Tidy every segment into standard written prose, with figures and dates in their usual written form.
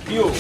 You.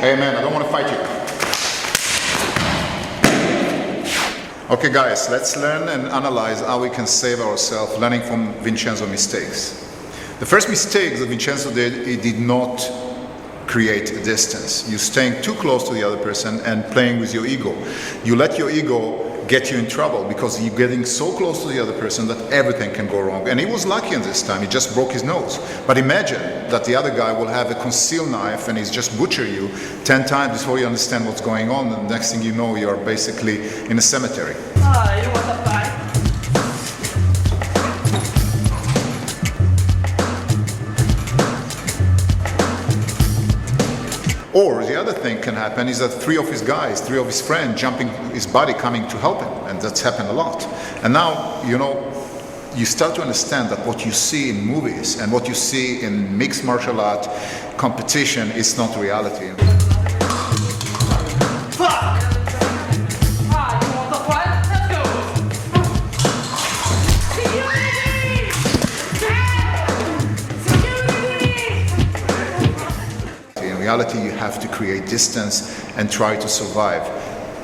Hey man, I don't want to fight you. Okay guys, let's learn and analyze how we can save ourselves, learning from Vincenzo's mistakes. The first mistake that Vincenzo did, he did not create a distance. You're staying too close to the other person and playing with your ego. You let your ego get you in trouble because you're getting so close to the other person that everything can go wrong. And he was lucky in this time, he just broke his nose. But imagine that the other guy will have a concealed knife and he's just butcher you 10 times before you understand what's going on, and the next thing you know, you're basically in a cemetery. You want to fight? Or the other thing can happen is that three of his friends jumping his body coming to help him, and that's happened a lot. And now, you start to understand that what you see in movies and what you see in mixed martial art competition is not reality. In reality, you have to create distance and try to survive.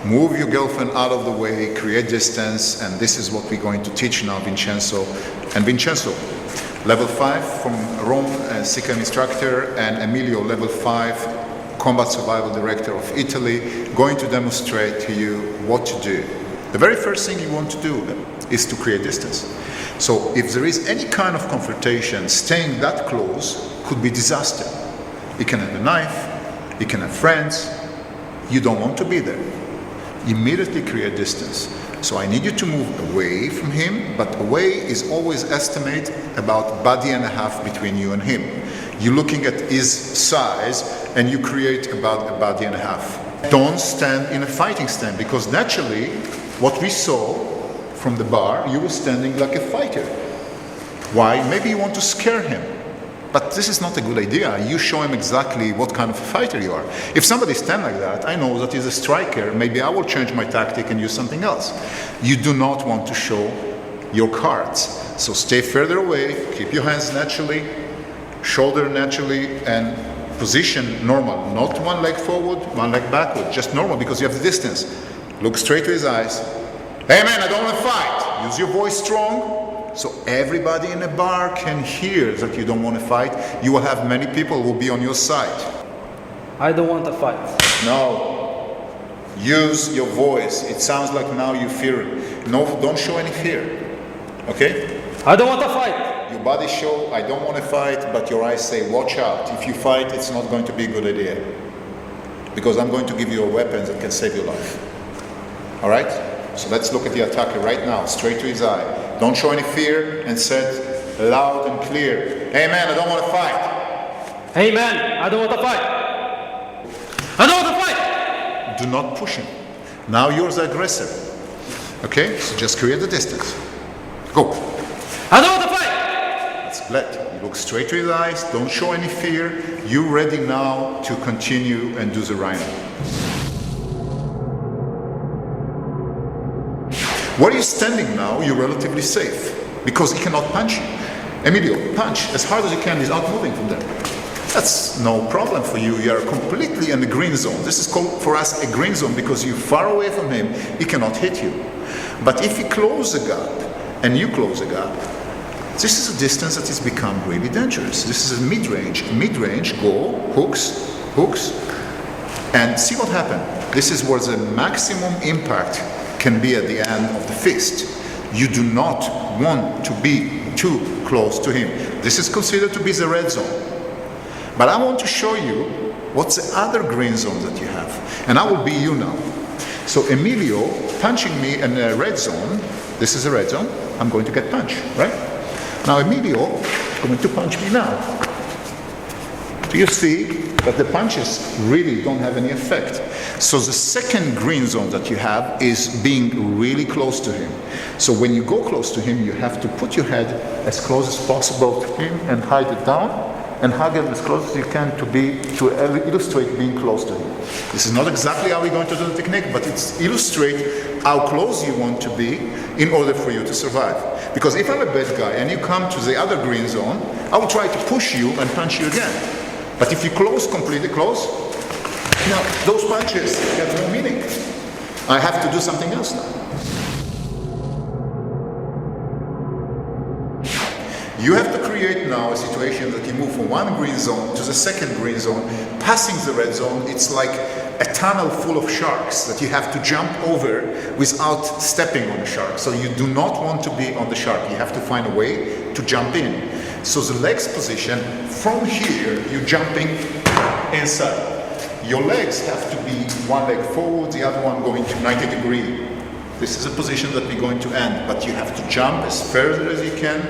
Move your girlfriend out of the way, create distance, and this is what we're going to teach now, Vincenzo. And Vincenzo, level 5 from Rome, Sikkim instructor, and Emilio, level 5 combat survival director of Italy, going to demonstrate to you what to do. The very first thing you want to do is to create distance. So if there is any kind of confrontation, staying that close could be disaster. You can have a knife, you can have friends, you don't want to be there. Immediately create distance. So I need you to move away from him, but away is always estimate about body and a half between you and him. You're looking at his size and you create about a body and a half. Don't stand in a fighting stand, because naturally what we saw from the bar, you were standing like a fighter. Why? Maybe you want to scare him. But this is not a good idea. You show him exactly what kind of a fighter you are. If somebody stands like that, I know that he's a striker. Maybe I will change my tactic and use something else. You do not want to show your cards. So stay further away, keep your hands naturally, shoulder naturally, and position normal. Not one leg forward, one leg backward. Just normal, because you have the distance. Look straight to his eyes. Hey man, I don't want to fight. Use your voice strong. So everybody in the bar can hear that you don't want to fight. You will have many people who will be on your side. I don't want to fight. No. Use your voice. It sounds like now you fear it. No, don't show any fear. Okay? I don't want to fight. Your body show, I don't want to fight, but your eyes say, watch out. If you fight, it's not going to be a good idea. Because I'm going to give you a weapon that can save your life. All right? So let's look at the attacker right now, straight to his eye. Don't show any fear, and said loud and clear, hey man, I don't want to fight. Hey man, I don't want to fight. I don't want to fight. Do not push him. Now you're the aggressor. Okay, so just create the distance. Go. I don't want to fight. That's Bled. You look straight to his eyes, don't show any fear. You're ready now to continue and do the rhino. Where you're standing now, you're relatively safe, because he cannot punch you. Emilio, punch as hard as you can, he's not moving from there. That's no problem for you, you are completely in the green zone. This is called for us a green zone, because you're far away from him, he cannot hit you. But if he closes the gap, and you close the gap, this is a distance that has become really dangerous. This is a mid-range, go, hooks, and see what happened. This is where the maximum impact can be at the end of the fist. You do not want to be too close to him. This is considered to be the red zone. But I want to show you what's the other green zone that you have. And I will be you now. So Emilio punching me in a red zone, this is a red zone, I'm going to get punched, right? Now Emilio is going to punch me now. Do you see that the punches really don't have any effect? So the second green zone that you have is being really close to him. So when you go close to him, you have to put your head as close as possible to him and hide it down and hug him as close as you can to illustrate being close to him. This is not exactly how we're going to do the technique, but it's illustrate how close you want to be in order for you to survive. Because if I'm a bad guy and you come to the other green zone, I will try to push you and punch you again. But if you close, completely close, now those punches have no meaning. I have to do something else now. You have to create now a situation that you move from one green zone to the second green zone, passing the red zone. It's like a tunnel full of sharks that you have to jump over without stepping on the shark. So you do not want to be on the shark. You have to find a way to jump in. So the legs position, from here, you're jumping inside. Your legs have to be one leg forward, the other one going to 90 degrees. This is a position that we're going to end, but you have to jump as further as you can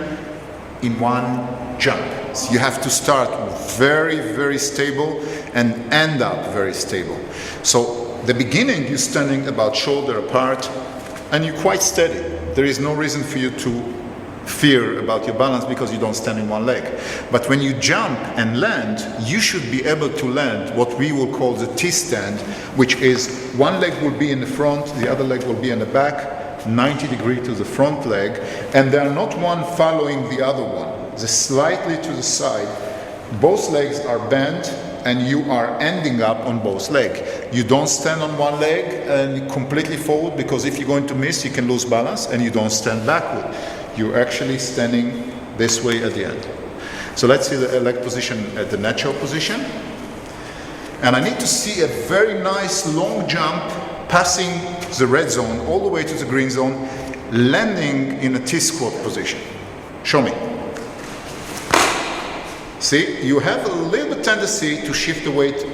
in one jump. So you have to start very, very stable and end up very stable. So the beginning, you're standing about shoulder apart and you're quite steady. There is no reason for you to fear about your balance because you don't stand in one leg. But when you jump and land, you should be able to land what we will call the T-stand, which is one leg will be in the front, the other leg will be in the back, 90 degrees to the front leg, and they are not one following the other one. They're slightly to the side. Both legs are bent and you are ending up on both legs. You don't stand on one leg and completely forward, because if you're going to miss, you can lose balance, and you don't stand backward. You're actually standing this way at the end. So let's see the leg position at the natural position. And I need to see a very nice long jump passing the red zone all the way to the green zone, landing in a T-squat position. Show me. See, you have a little bit tendency to shift the weight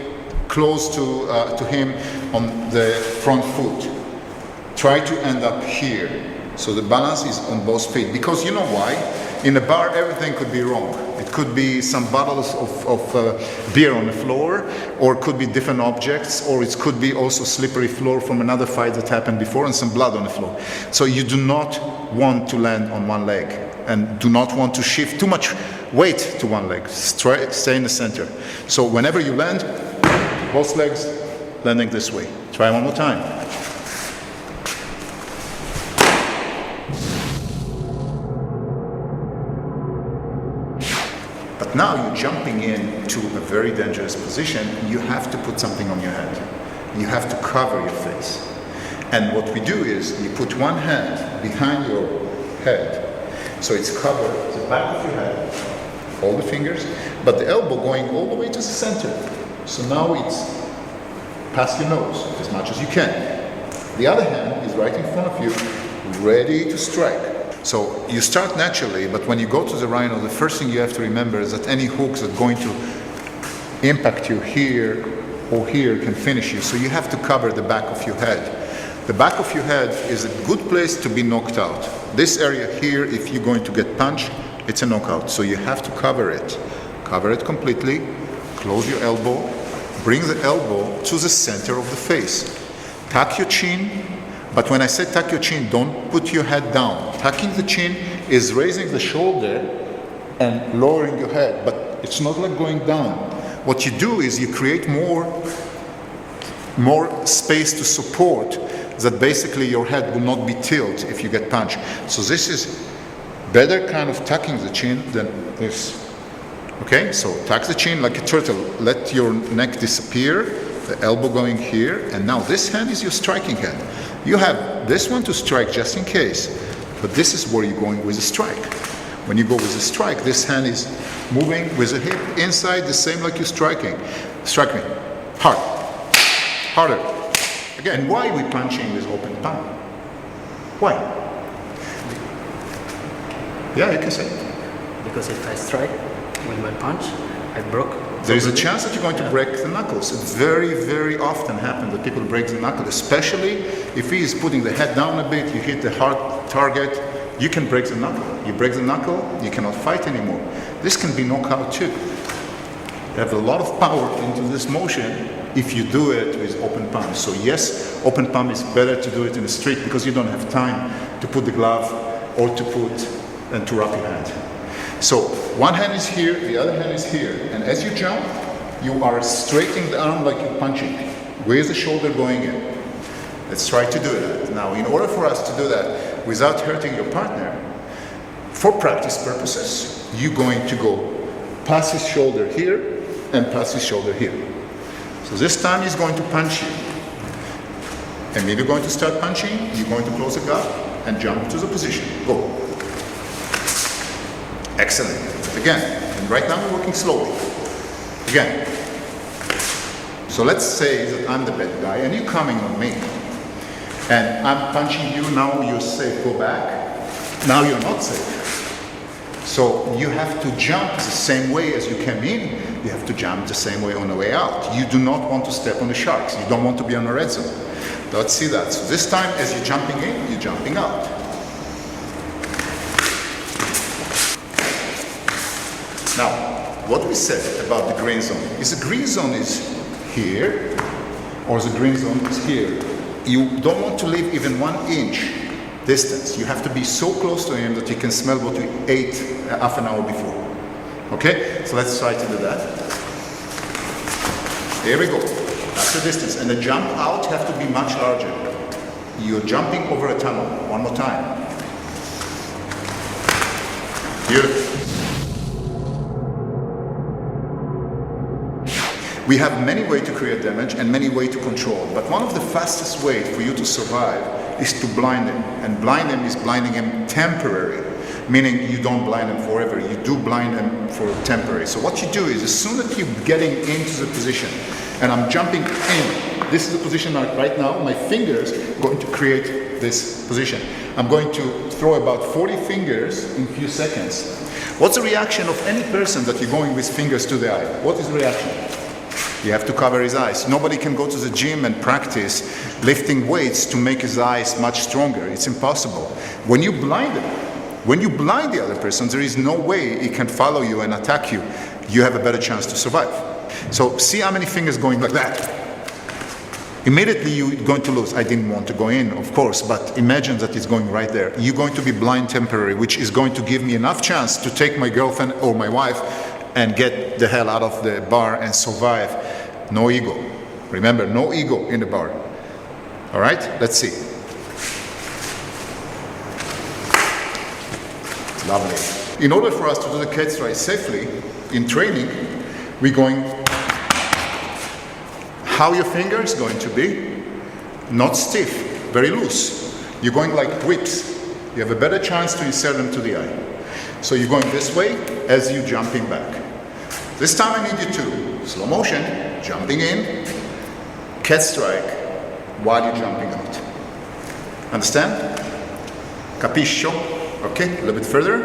close to him on the front foot. Try to end up here. So the balance is on both feet, because you know why? In a bar, everything could be wrong. It could be some bottles of beer on the floor, or it could be different objects, or it could be also slippery floor from another fight that happened before and some blood on the floor. So you do not want to land on one leg and do not want to shift too much weight to one leg. Stay in the center. So whenever you land, both legs landing this way. Try one more time. But now you're jumping into a very dangerous position. You have to put something on your head. You have to cover your face. And what we do is you put one hand behind your head, so it's covered the back of your head, all the fingers, but the elbow going all the way to the center. So now it's past your nose as much as you can. The other hand is right in front of you, ready to strike. So you start naturally, but when you go to the rhino, the first thing you have to remember is that any hooks that are going to impact you here or here can finish you. So you have to cover the back of your head. The back of your head is a good place to be knocked out. This area here, if you're going to get punched, it's a knockout. So you have to cover it. Cover it completely. Close your elbow. Bring the elbow to the center of the face. Tuck your chin. But when I say tuck your chin, don't put your head down. Tucking the chin is raising the shoulder and lowering your head, but it's not like going down. What you do is you create more space to support, that basically your head will not be tilted if you get punched. So this is better kind of tucking the chin than this. Okay, so tuck the chin like a turtle. Let your neck disappear, the elbow going here, and now this hand is your striking hand. You have this one to strike just in case. But this is where you're going with a strike. When you go with a strike, this hand is moving with a hip inside, the same like you're striking. Strike me. Hard. Harder. Again, why are we punching with open palm? Why? Yeah, you can say it. Because if I strike with my punch, I broke. There is a chance that you're going to break the knuckles. It very, very often happens that people break the knuckle, especially if he is putting the head down a bit, you hit the hard target, you can break the knuckle. You break the knuckle, you cannot fight anymore. This can be knockout too. You have a lot of power into this motion if you do it with open palm. So yes, open palm is better to do it in the street because you don't have time to put the glove or to put and to wrap your hand. So one hand is here, the other hand is here. And as you jump, you are straightening the arm like you're punching. Where's the shoulder going in? Let's try to do that. Now, in order for us to do that without hurting your partner, for practice purposes, you're going to go past his shoulder here and past his shoulder here. So this time he's going to punch you. And when you're going to start punching, you're going to close the gap and jump to the position. Go. Excellent. Again. And right now we're working slowly. Again. So let's say that I'm the bad guy and you're coming on me. And I'm punching you, now you're safe, go back. Now you're not safe. So you have to jump the same way as you came in, you have to jump the same way on the way out. You do not want to step on the sharks, you don't want to be on a red zone. Let's see that. So this time as you're jumping in, you're jumping out. Now, what we said about the green zone is the green zone is here, or the green zone is here. You don't want to leave even 1 inch distance. You have to be so close to him that he can smell what you ate half an hour before. Okay? So let's try to do that. There we go. That's the distance. And the jump out have to be much larger. You're jumping over a tunnel. One more time. Beautiful. We have many ways to create damage and many ways to control, but one of the fastest ways for you to survive is to blind him. And blind him is blinding him temporary, meaning you don't blind him forever, you do blind him for temporary. So what you do is, as soon as you're getting into the position, and I'm jumping in, this is the position right now, my fingers are going to create this position. I'm going to throw about 40 fingers in a few seconds. What's the reaction of any person that you're going with fingers to the eye? What is the reaction? You have to cover his eyes. Nobody can go to the gym and practice lifting weights to make his eyes much stronger. It's impossible. When you blind him, when you blind the other person, there is no way he can follow you and attack you. You have a better chance to survive. So see how many fingers going like that. Immediately you're going to lose. I didn't want to go in, of course, but imagine that it's going right there. You're going to be blind temporary, which is going to give me enough chance to take my girlfriend or my wife and get the hell out of the bar and survive. No ego. Remember, no ego in the bar. All right? Let's see. Lovely. In order for us to do the cat strike safely, in training, we're going how your finger is going to be, not stiff, very loose. You're going like whips. You have a better chance to insert them to the eye. So you're going this way as you're jumping back. This time I need you to, slow motion, jumping in, cat strike, while you're jumping out. Understand? Capiscio? Okay, a little bit further.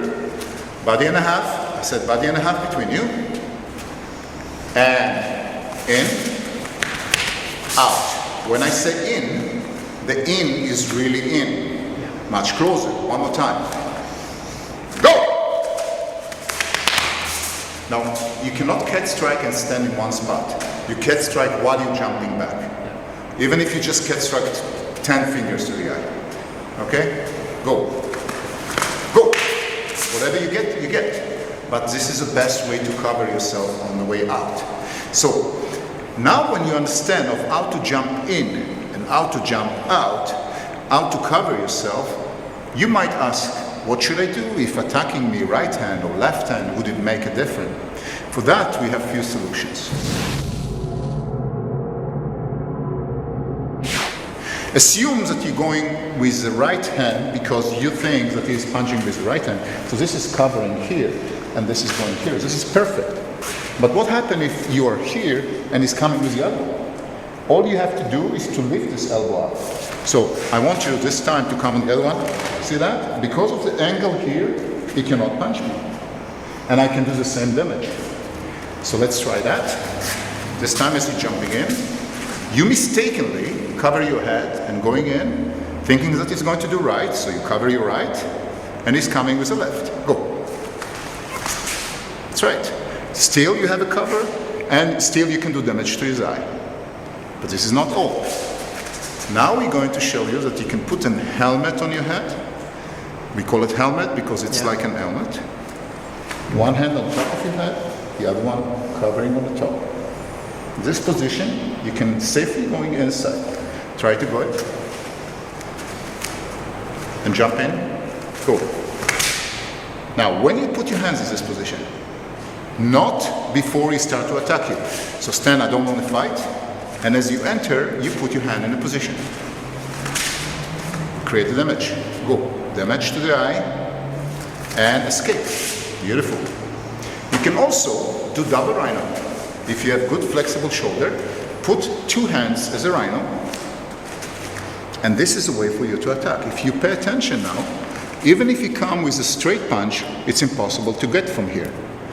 Body and a half. I said body and a half between you. And in, out. When I say in, the in is really in. Much closer. One more time. Go! Now, you cannot cat strike and stand in one spot. You cat strike while you're jumping back. Even if you just cat strike 10 fingers to the eye. Okay? Go. Go! Whatever you get, you get. But this is the best way to cover yourself on the way out. So, now when you understand of how to jump in and how to jump out, how to cover yourself, you might ask, what should I do if attacking me right hand or left hand, would it make a difference? For that, we have few solutions. assumes that you're going with the right hand because you think that he's punching with the right hand. So this is covering here, and this is going here. This is perfect. But what happens if you are here and he's coming with the elbow? All you have to do is to lift this elbow up. So I want you this time to come on the other one. See that? Because of the angle here, he cannot punch me. And I can do the same damage. So let's try that. This time as you're jumping in, you mistakenly cover your head and going in, thinking that he's going to do right, so you cover your right, and he's coming with the left. Go. That's right. Still you have a cover, and still you can do damage to his eye. But this is not all. Now we're going to show you that you can put a helmet on your head. We call it helmet because it's like an helmet. One hand on top of your head, the other one covering on the top. In this position, you can safely going inside. Try to go it. And jump in. Go. Now, when you put your hands in this position, not before you start to attack you. So stand, I don't want to fight. And as you enter, you put your hand in a position. Create the damage. Go. Damage to the eye. And escape. Beautiful. You can also do double rhino. If you have good flexible shoulder, put two hands as a rhino. And this is a way for you to attack. If you pay attention now, even if you come with a straight punch, it's impossible to get from here.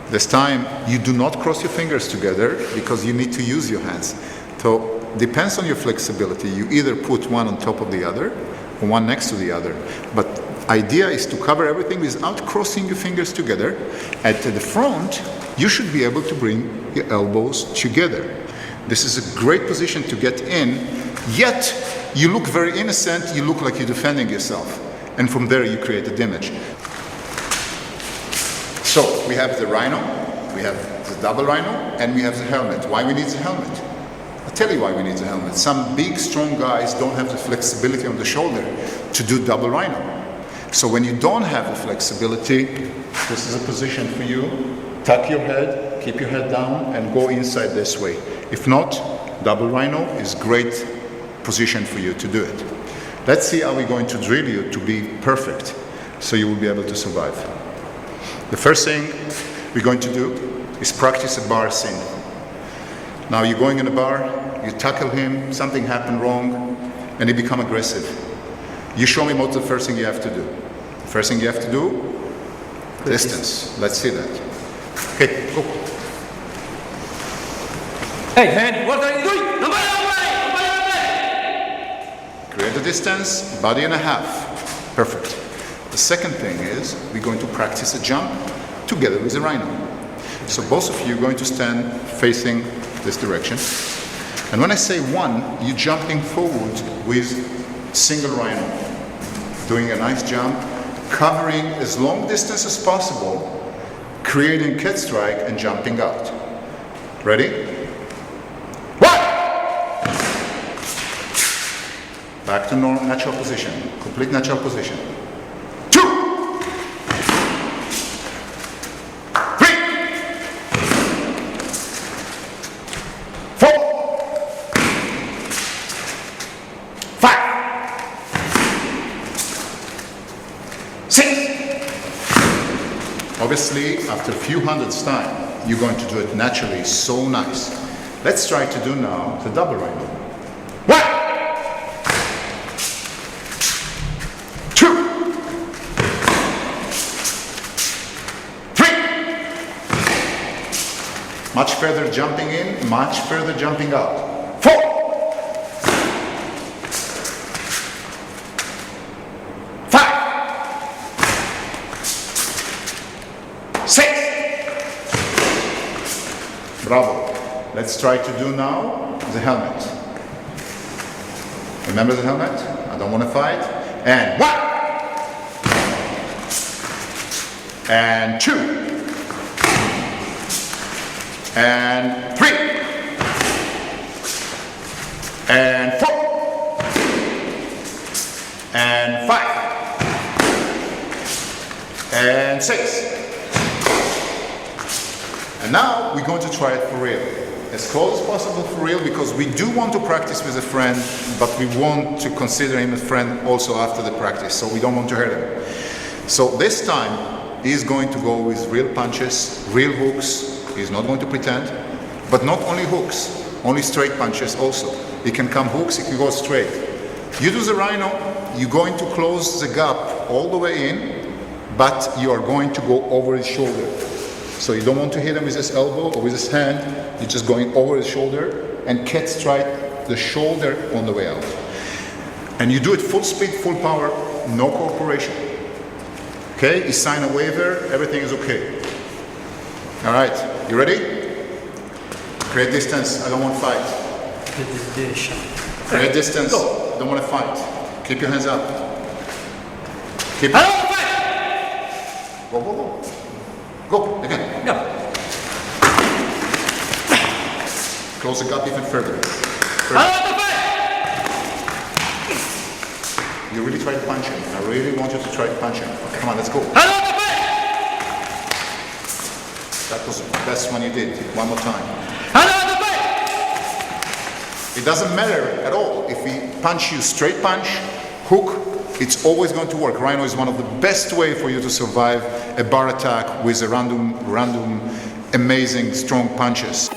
This time, you do not cross your fingers together because you need to use your hands. So, depends on your flexibility. You either put one on top of the other or one next to the other. But idea is to cover everything without crossing your fingers together. At the front, you should be able to bring your elbows together. This is a great position to get in, yet you look very innocent, you look like you're defending yourself. And from there you create a damage. So we have the rhino, we have the double rhino, and we have the helmet. Why we need the helmet? I'll tell you why we need the helmet. Some big, strong guys don't have the flexibility on the shoulder to do double rhino. So when you don't have the flexibility, this is a position for you. Tuck your head, keep your head down, and go inside this way. If not, double rhino is great position for you to do it. Let's see how we're going to drill you to be perfect, so you will be able to survive. The first thing we're going to do is practice a bar scene. Now you're going in a bar, you tackle him, something happened wrong, and he become aggressive. You show me what's the first thing you have to do. The first thing you have to do, distance. Let's see that. Okay, go. Hey man, what are you doing? Create the distance, body and a half. Perfect. The second thing is we're going to practice a jump together with the rhino. So both of you are going to stand facing this direction. And when I say one, you're jumping forward with single rhino. Doing a nice jump, covering as long distance as possible, creating cat strike and jumping out. Ready? Back to natural position, complete natural position. 2, 3, 4, 5, 6. Obviously, after a few hundreds times, you're going to do it naturally, so nice. Let's try to do now the double rhino. 1, 3. Much further jumping in, much further jumping out. 4. 5. 6. Bravo. Let's try to do now the helmet. Remember the helmet? I don't want to fight. And 1. And 2. And 3. And 4. And 5. And 6. And now we're going to try it for real. as close as possible for real, because we do want to practice with a friend, but we want to consider him a friend also after the practice, so we don't want to hurt him. So this time, he's going to go with real punches, real hooks. He's not going to pretend, but not only hooks, only straight punches also. He can come hooks, he can go straight. You do the rhino, you're going to close the gap all the way in, but you are going to go over his shoulder. So you don't want to hit him with his elbow or with his hand, you're just going over his shoulder and cat strike the shoulder on the way out. And you do it full speed, full power, no cooperation. Okay, you sign a waiver, everything is okay. All right, you ready? Create distance, I don't want to fight. Create distance, don't want to fight. Keep your hands up. Keep. I don't want to fight! Go, go, go. Go, again. Go. Close the gap even further. I don't want to fight! You really try to punch him. I really want you to try to punch him. Come on, let's go. I don't want to fight! That was the best one you did. One more time. I don't want to fight! It doesn't matter at all. If we punch you straight punch, hook, it's always going to work. Rhino is one of the best way for you to survive a bar attack with a random, amazing, strong punches.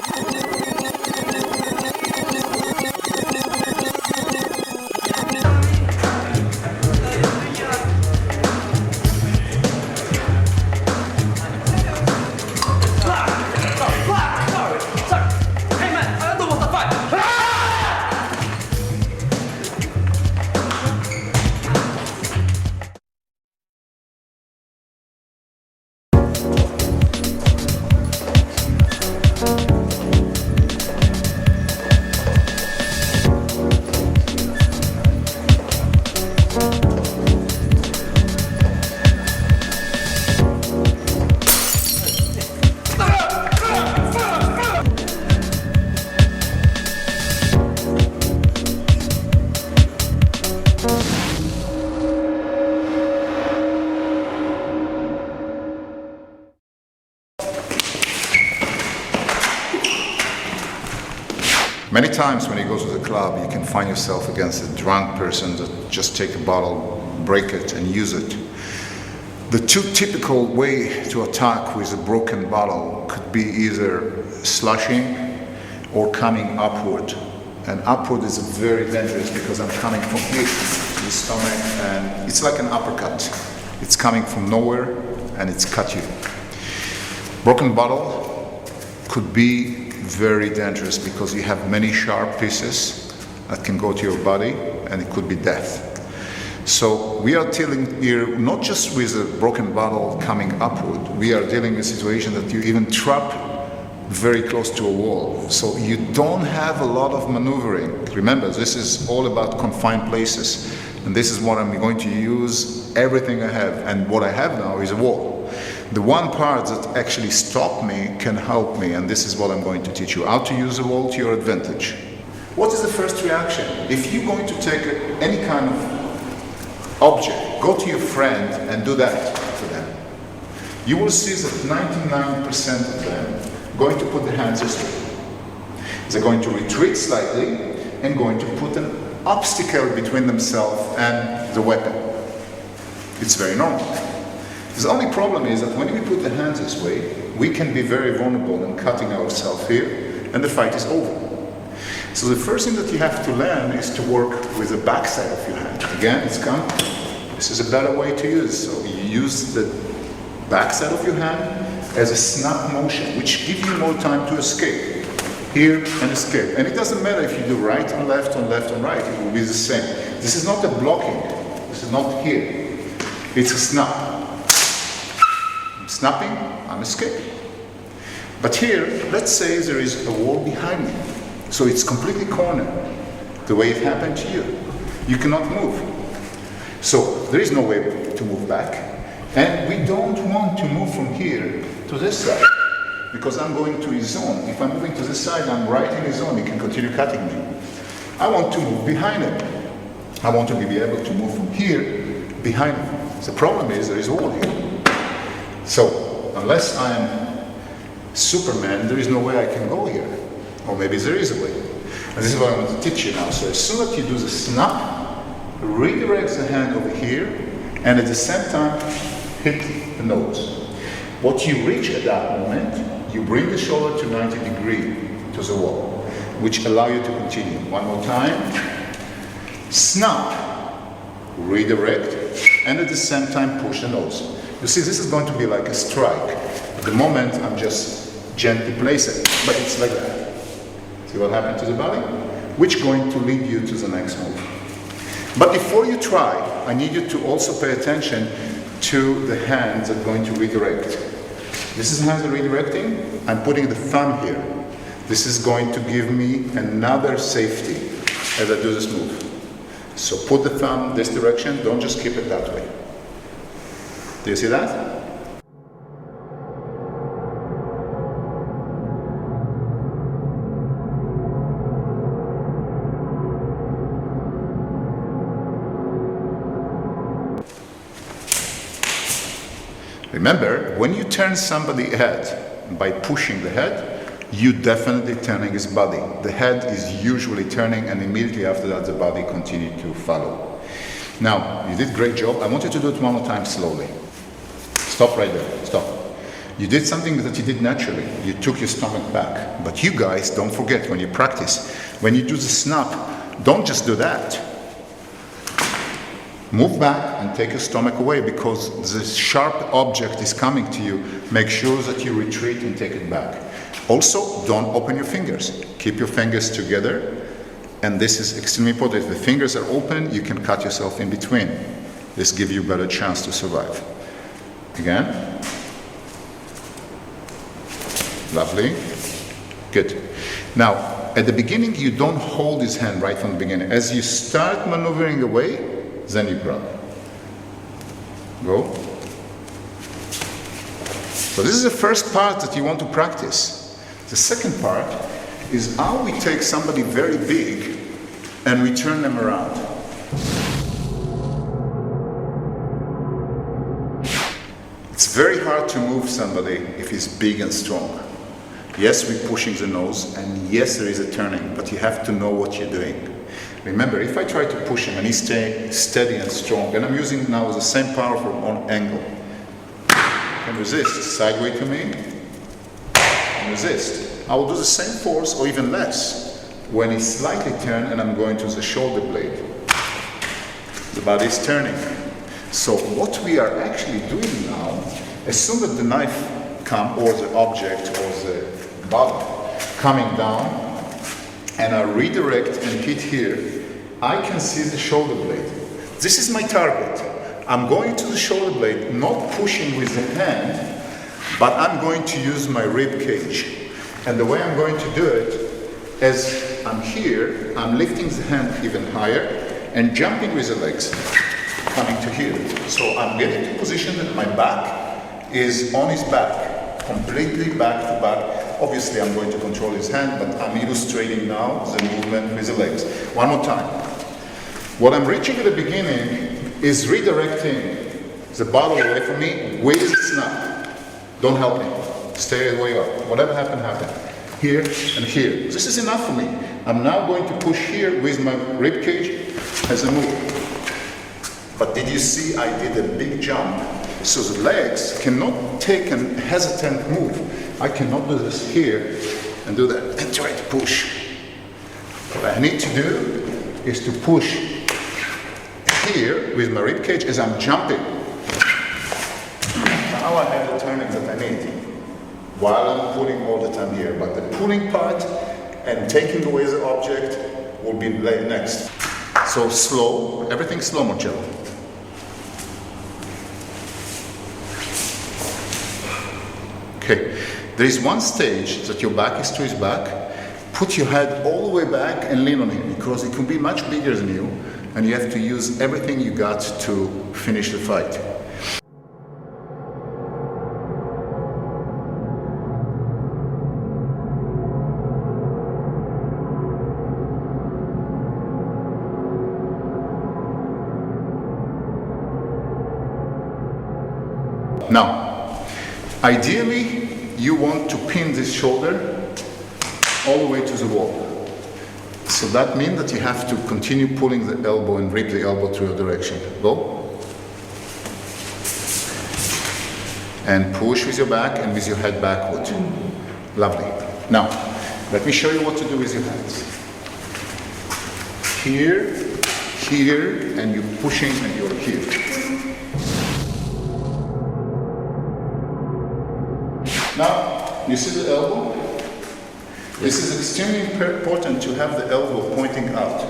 Many times when you go to the club, you can find yourself against a drunk person that just take a bottle, break it and use it. The two typical way to attack with a broken bottle could be either slushing or coming upward. And upward is very dangerous because I'm coming from here, the stomach, and it's like an uppercut. It's coming from nowhere and it's cut you. Broken bottle could be very dangerous because you have many sharp pieces that can go to your body and it could be death. So we are dealing here not just with a broken bottle coming upward, we are dealing with a situation that you even trap very close to a wall. So you don't have a lot of maneuvering. Remember, this is all about confined places. And this is what I'm going to use everything I have. And what I have now is a wall. The one part that actually stopped me can help me, and this is what I'm going to teach you, how to use the wall to your advantage. What is the first reaction? If you're going to take any kind of object, go to your friend and do that to them. You will see that 99% of them are going to put their hands this way. They're going to retreat slightly and going to put an obstacle between themselves and the weapon. It's very normal. The only problem is that when we put the hands this way, we can be very vulnerable in cutting ourselves here, and the fight is over. So the first thing that you have to learn is to work with the back side of your hand. Again, it's come. This is a better way to use. So you use the back side of your hand as a snap motion, which gives you more time to escape. Here and escape. And it doesn't matter if you do right and left and left and right, it will be the same. This is not a blocking. This is not here. It's a snap. I'm snapping, I'm escaping. But here, let's say there is a wall behind me. So it's completely cornered, the way it happened to you. You cannot move. So there is no way to move back. And we don't want to move from here to this side, because I'm going to his zone. If I'm moving to this side, I'm right in his zone, he can continue cutting me. I want to move behind him. I want to be able to move from here behind him. The problem is there is a wall here. So unless I am Superman, there is no way I can go here. Or maybe there is a way. And this is what I'm going to teach you now. So as soon as you do the snap, redirect the hand over here, and at the same time, hit the nose. What you reach at that moment, you bring the shoulder to 90 degrees to the wall, which allow you to continue. One more time. Snap, redirect, and at the same time push the nose. You see, this is going to be like a strike. At the moment, I'm just gently placing, but it's like that. See what happened to the body? Which is going to lead you to the next move. But before you try, I need you to also pay attention to the hands that are going to redirect. This is hands that are redirecting. I'm putting the thumb here. This is going to give me another safety as I do this move. So put the thumb this direction, don't just keep it that way. Do you see that? Remember, when you turn somebody's head by pushing the head, you definitely turning his body. The head is usually turning, and immediately after that the body continues to follow. Now, you did a great job. I want you to do it one more time slowly. Stop right there, stop. You did something that you did naturally. You took your stomach back. But you guys, don't forget when you practice, when you do the snap, don't just do that. Move back and take your stomach away, because the sharp object is coming to you. Make sure that you retreat and take it back. Also, don't open your fingers. Keep your fingers together. And this is extremely important. If the fingers are open, you can cut yourself in between. This gives you a better chance to survive. Again. Lovely. Good. Now, at the beginning, you don't hold his hand right from the beginning. As you start maneuvering away, then you grab. Go. So this is the first part that you want to practice. The second part is how we take somebody very big and we turn them around. It's very hard to move somebody if he's big and strong. Yes, we're pushing the nose, and yes, there is a turning, but you have to know what you're doing. Remember, if I try to push him and he's staying steady and strong, and I'm using now the same power from one angle, and resist, sideways to me, and resist. I will do the same force or even less when he's slightly turned and I'm going to the shoulder blade. The body is turning. So what we are actually doing now, as soon as the knife comes, or the object, or the body coming down, and I redirect and hit here, I can see the shoulder blade. This is my target. I'm going to the shoulder blade, not pushing with the hand, but I'm going to use my rib cage. And the way I'm going to do it, as I'm here, I'm lifting the hand even higher and jumping with the legs, coming to here. So I'm getting to position that my back is on his back, completely back to back. Obviously, I'm going to control his hand, but I'm illustrating now the movement with the legs. One more time. What I'm reaching at the beginning is redirecting the bottle away from me with the snap. Don't help me. Stay the way you are. Whatever happened, happened. Here and here. This is enough for me. I'm now going to push here with my rib cage as a move. But did you see I did a big jump? So the legs cannot take a hesitant move. I cannot do this here and do that and try to push. What I need to do is to push here with my rib cage as I'm jumping. Now I have the turning that I need while I'm pulling all the time here. But the pulling part and taking away the object will be next. So slow, everything slow, Marcello. Okay, there is one stage that your back is to his back. Put your head all the way back and lean on him, because he can be much bigger than you, and you have to use everything you got to finish the fight. Now, ideally, you want to pin this shoulder all the way to the wall. So that means that you have to continue pulling the elbow and rip the elbow to your direction. Go. And push with your back and with your head backward. Lovely. Now, let me show you what to do with your hands. Here, here, and you're pushing and you're here. Now, you see the elbow? This is extremely important to have the elbow pointing out.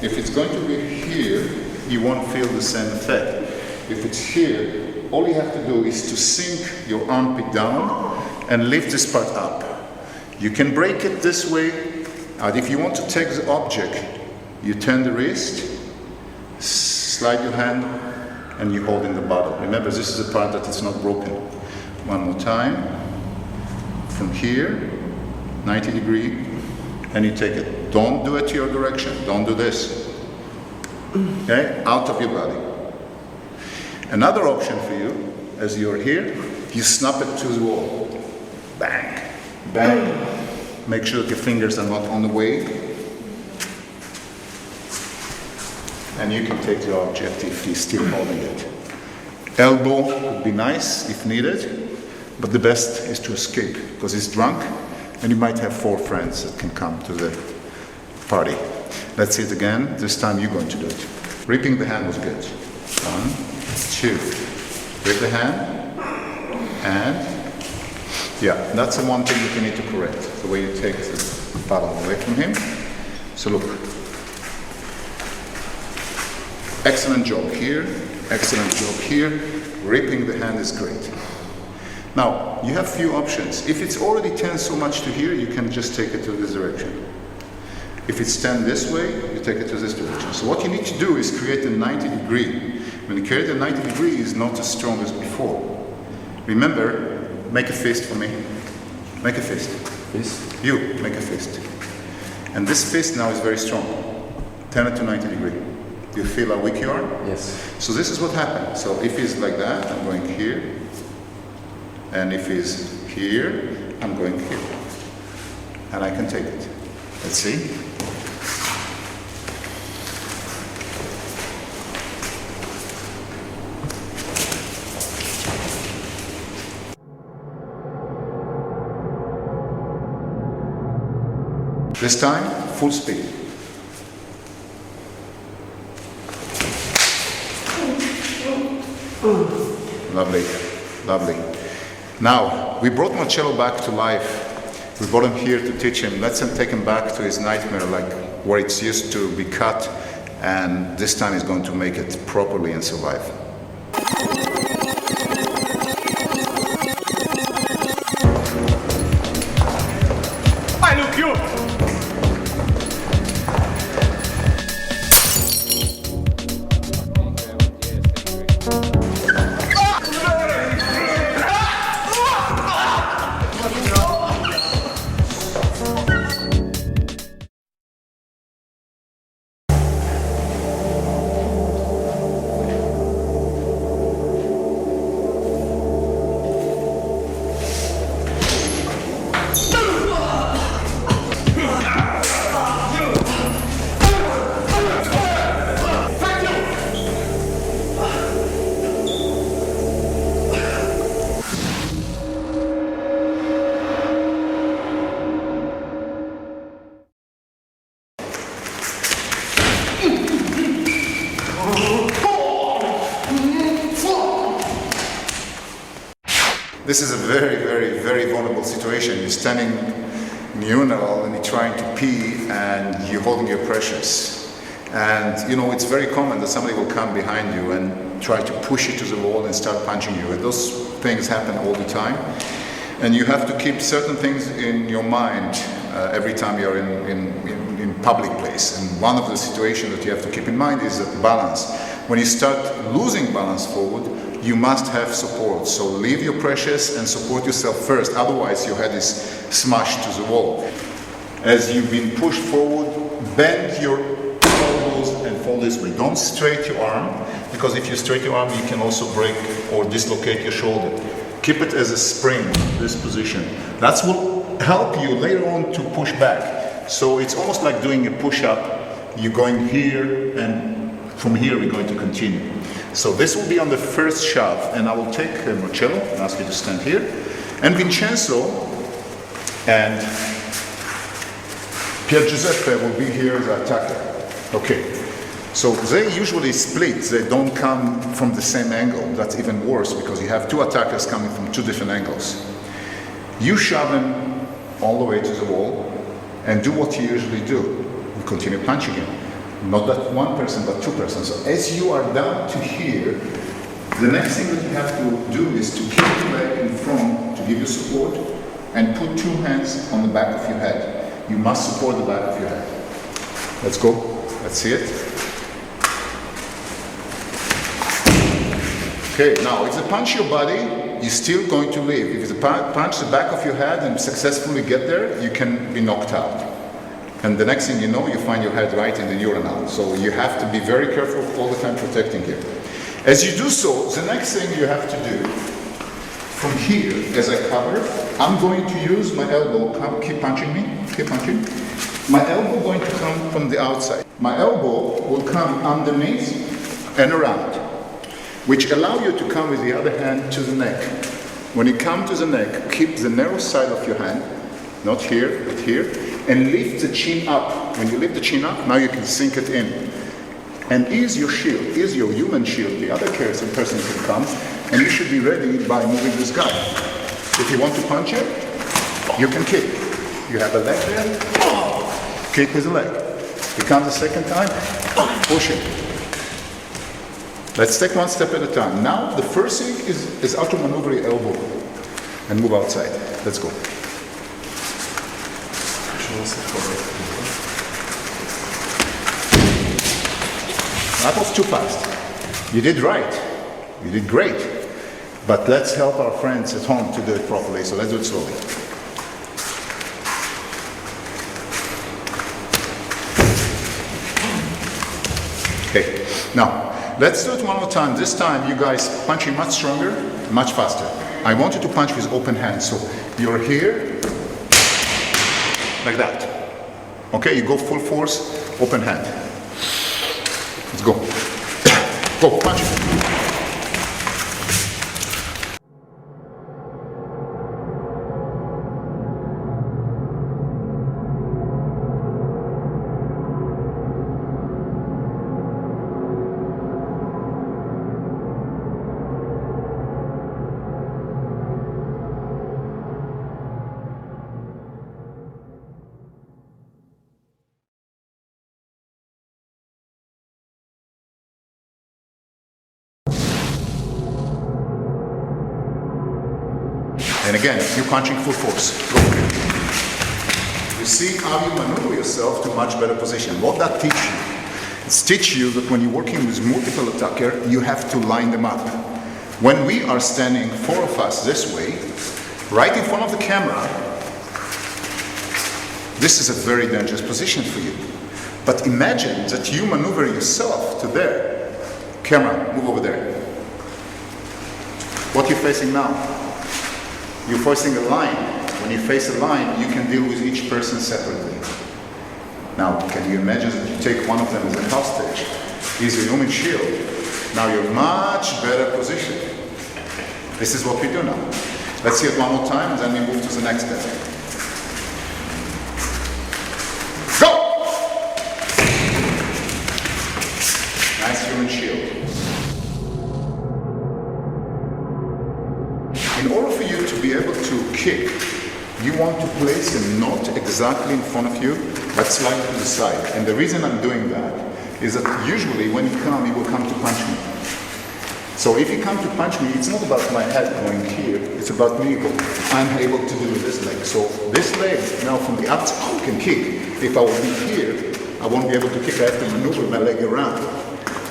If it's going to be here, you won't feel the same effect. If it's here, all you have to do is to sink your armpit down and lift this part up. You can break it this way, and if you want to take the object, you turn the wrist, slide your hand, and you hold in the bottle. Remember, this is the part that is not broken. One more time. From here, 90 degree, and you take it. Don't do it to your direction. Don't do this. Okay? Out of your body. Another option for you, as you're here, you snap it to the wall. Bang. Bang. Make sure that your fingers are not on the way. And you can take the object if you're still holding it. Elbow would be nice if needed, but the best is to escape because he's drunk and you might have 4 friends that can come to the party. Let's see it again. This time you're going to do it. Ripping the hand was good. 1, 2. Rip the hand. And yeah, that's the one thing that you need to correct. The way you take the bottle away from him. So look. Excellent job here. Excellent job here. Ripping the hand is great. Now, you have few options. If it's already turned so much to here, you can just take it to this direction. If it's turned this way, you take it to this direction. So what you need to do is create a 90 degree. When you create a 90 degree, it's not as strong as before. Remember, make a fist for me. Make a fist. Fist? You, make a fist. And this fist now is very strong. Turn it to 90 degree. Do you feel how weak you are? Yes. So this is what happens. So if he's like that, I'm going here. And if he's here, I'm going here. And I can take it. Let's see. This time, full speed. Lovely, lovely. Now, we brought Marcello back to life. We brought him here to teach him. Let's take him back to his nightmare, like where it's used to be cut, and this time he's going to make it properly and survive. Hi, look, you! This is a very, very, very vulnerable situation. You're standing in the urinal and you're trying to pee and you're holding your precious. And you know, it's very common that somebody will come behind you and try to push you to the wall and start punching you. And those things happen all the time. And you have to keep certain things in your mind every time you're in public place. And one of the situations that you have to keep in mind is that balance. When you start losing balance forward, you must have support. So leave your precious and support yourself first. Otherwise, your head is smashed to the wall. As you've been pushed forward, bend your elbows and fall this way. Don't straight your arm, because if you straight your arm, you can also break or dislocate your shoulder. Keep it as a spring, this position. That's what help you later on to push back. So it's almost like doing a push-up. You're going here, and from here we're going to continue. So this will be on the first shove, and I will take Marcello and ask you to stand here. And Vincenzo and Pier Giuseppe will be here as attacker. Okay. So they usually split, they don't come from the same angle. That's even worse because you have two attackers coming from two different angles. You shove him all the way to the wall and do what you usually do. You continue punching him. Not that one person, but two persons. So as you are down to here, the next thing that you have to do is to keep the leg in front to give you support and put two hands on the back of your head. You must support the back of your head. Let's go. Let's see it. Okay, now if they punch your body, you're still going to live. If they punch the back of your head and successfully get there, you can be knocked out. And the next thing you know, you find your head right in the urinal. So you have to be very careful all the time protecting here. As you do so, the next thing you have to do, from here, as I cover, I'm going to use my elbow. Keep punching me, keep punching. My elbow going to come from the outside. My elbow will come underneath and around, which allow you to come with the other hand to the neck. When you come to the neck, keep the narrow side of your hand, not here, but here, and lift the chin up. When you lift the chin up, now you can sink it in. And ease your shield, ease your human shield. The other person can come, and you should be ready by moving this guy. If you want to punch it, you can kick. You have a leg there, kick with the leg. He comes the second time, push him. Let's take one step at a time. Now, the first thing is how to maneuver your elbow and move outside. Let's go. That was too fast. You did right. You did great. But let's help our friends at home to do it properly. So let's do it slowly. Okay. Now, let's do it one more time. This time, you guys punching much stronger, much faster. I want you to punch with open hands. So you're here, like that. Okay, you go full force, open hand. Let's go. Go, punch. And again, you're punching full force. Go. You see how you maneuver yourself to much better position. What that teaches you? It's teach you that when you're working with multiple attacker, you have to line them up. When we are standing, four of us this way, right in front of the camera, this is a very dangerous position for you. But imagine that you maneuver yourself to there. Camera, move over there. What you're facing now? You're facing a line. When you face a line, you can deal with each person separately. Now, can you imagine that you take one of them as a hostage? He's a human shield. Now you're much better positioned. This is what we do now. Let's see it one more time, and then we move to the next step. Go! Nice human shield. In order for you to be able to kick, you want to place a knot exactly in front of you, but slightly to the side. And the reason I'm doing that is that usually when you come, you will come to punch me. So if you come to punch me, it's not about my head going here, it's about me going. I'm able to do this leg. So this leg, now from the outside, can kick. If I will be here, I won't be able to kick. I have to maneuver my leg around.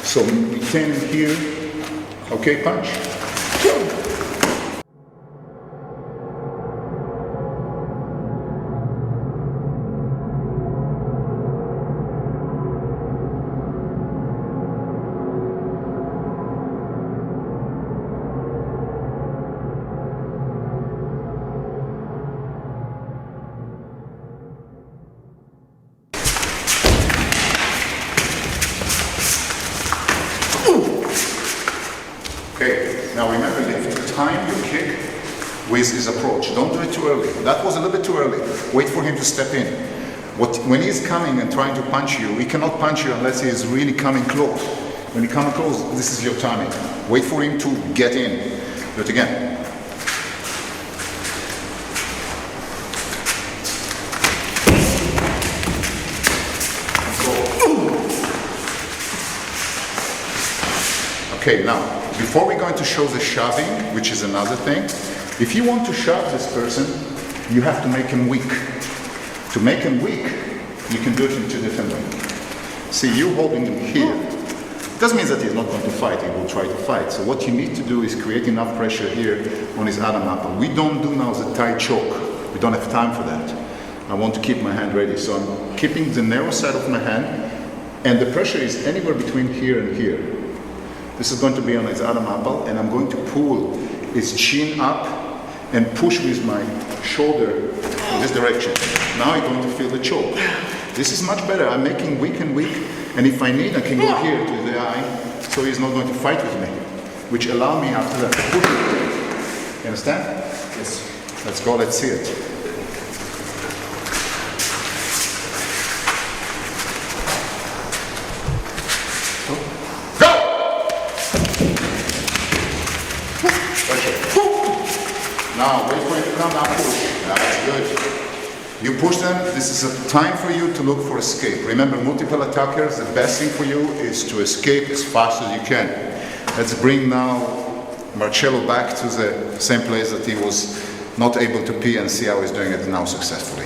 So we stand here, okay, punch. Now remember, you have to time your kick with his approach. Don't do it too early. That was a little bit too early. Wait for him to step in. When he's coming and trying to punch you, he cannot punch you unless he is really coming close. When he comes close, this is your timing. Wait for him to get in. Do it again. Okay, now, before we're going to show the shoving, which is another thing, if you want to shove this person, you have to make him weak. To make him weak, you can do it in two different ways. See, you holding him here. It doesn't mean that he's not going to fight, he will try to fight. So what you need to do is create enough pressure here on his Adam apple. We don't do now the tight choke. We don't have time for that. I want to keep my hand ready. So I'm keeping the narrow side of my hand, and the pressure is anywhere between here and here. This is going to be on his Adam apple, and I'm going to pull his chin up and push with my shoulder in this direction. Now you're going to feel the choke. This is much better. I'm making weak and weak, and if I need, I can go here to the eye, so he's not going to fight with me, which allow me after that to push it. You understand? Yes. Let's go, let's see it. Now, wait for it to come, now push. That's good. You push them, this is a time for you to look for escape. Remember, multiple attackers, the best thing for you is to escape as fast as you can. Let's bring now Marcello back to the same place that he was not able to pee, and see how he's doing it now successfully.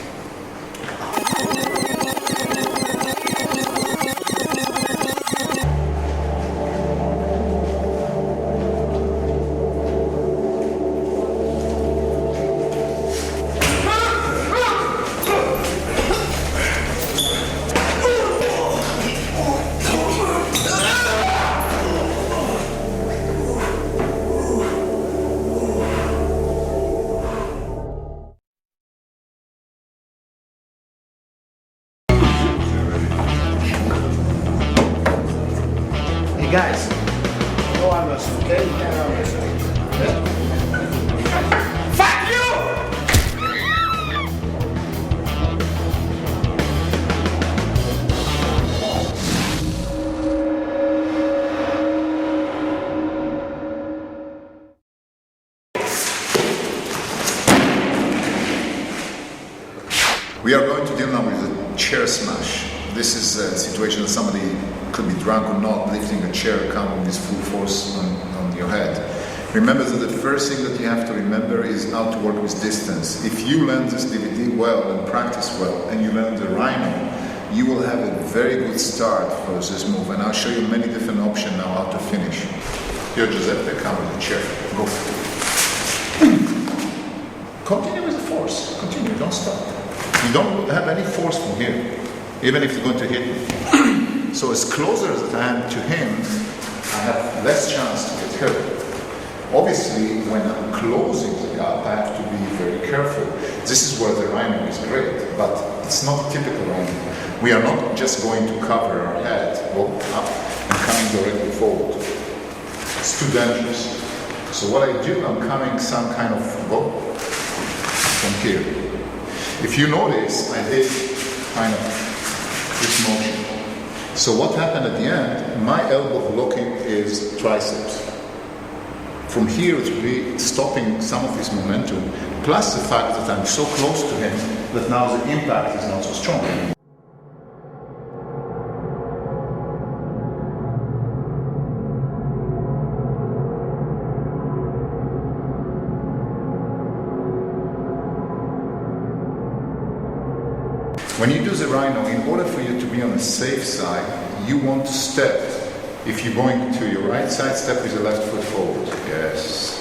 Guys, no armas, okay? No armas. Fuck you! We are going to deal now with a chair smash. This is a situation that somebody could be drunk or not, lifting a chair, coming with full force on your head. Remember that the first thing that you have to remember is how to work with distance. If you learn this DVD well and practice well, and you learn the rhino, you will have a very good start for this move. And I'll show you many different options now how to finish. Here, Giuseppe, come with the chair. Go. Continue with the force. Continue, don't stop. You don't have any force from here, even if you're going to hit me. So as closer as I am to him, I have less chance to get hurt. Obviously, when I'm closing the gap, I have to be very careful. This is where the rhino is great, but it's not typical rhino. We are not just going to cover our head, go up, and coming directly forward. It's too dangerous. So what I do, I'm coming some kind of go from here. If you notice, I did kind of this motion. So what happened at the end, my elbow blocking is triceps. From here it will be stopping some of his momentum, plus the fact that I'm so close to him that now the impact is not so strong. When you do the rhino, in order for you to be on the safe side, you want to step. If you're going to your right side, step with your left foot forward. Yes.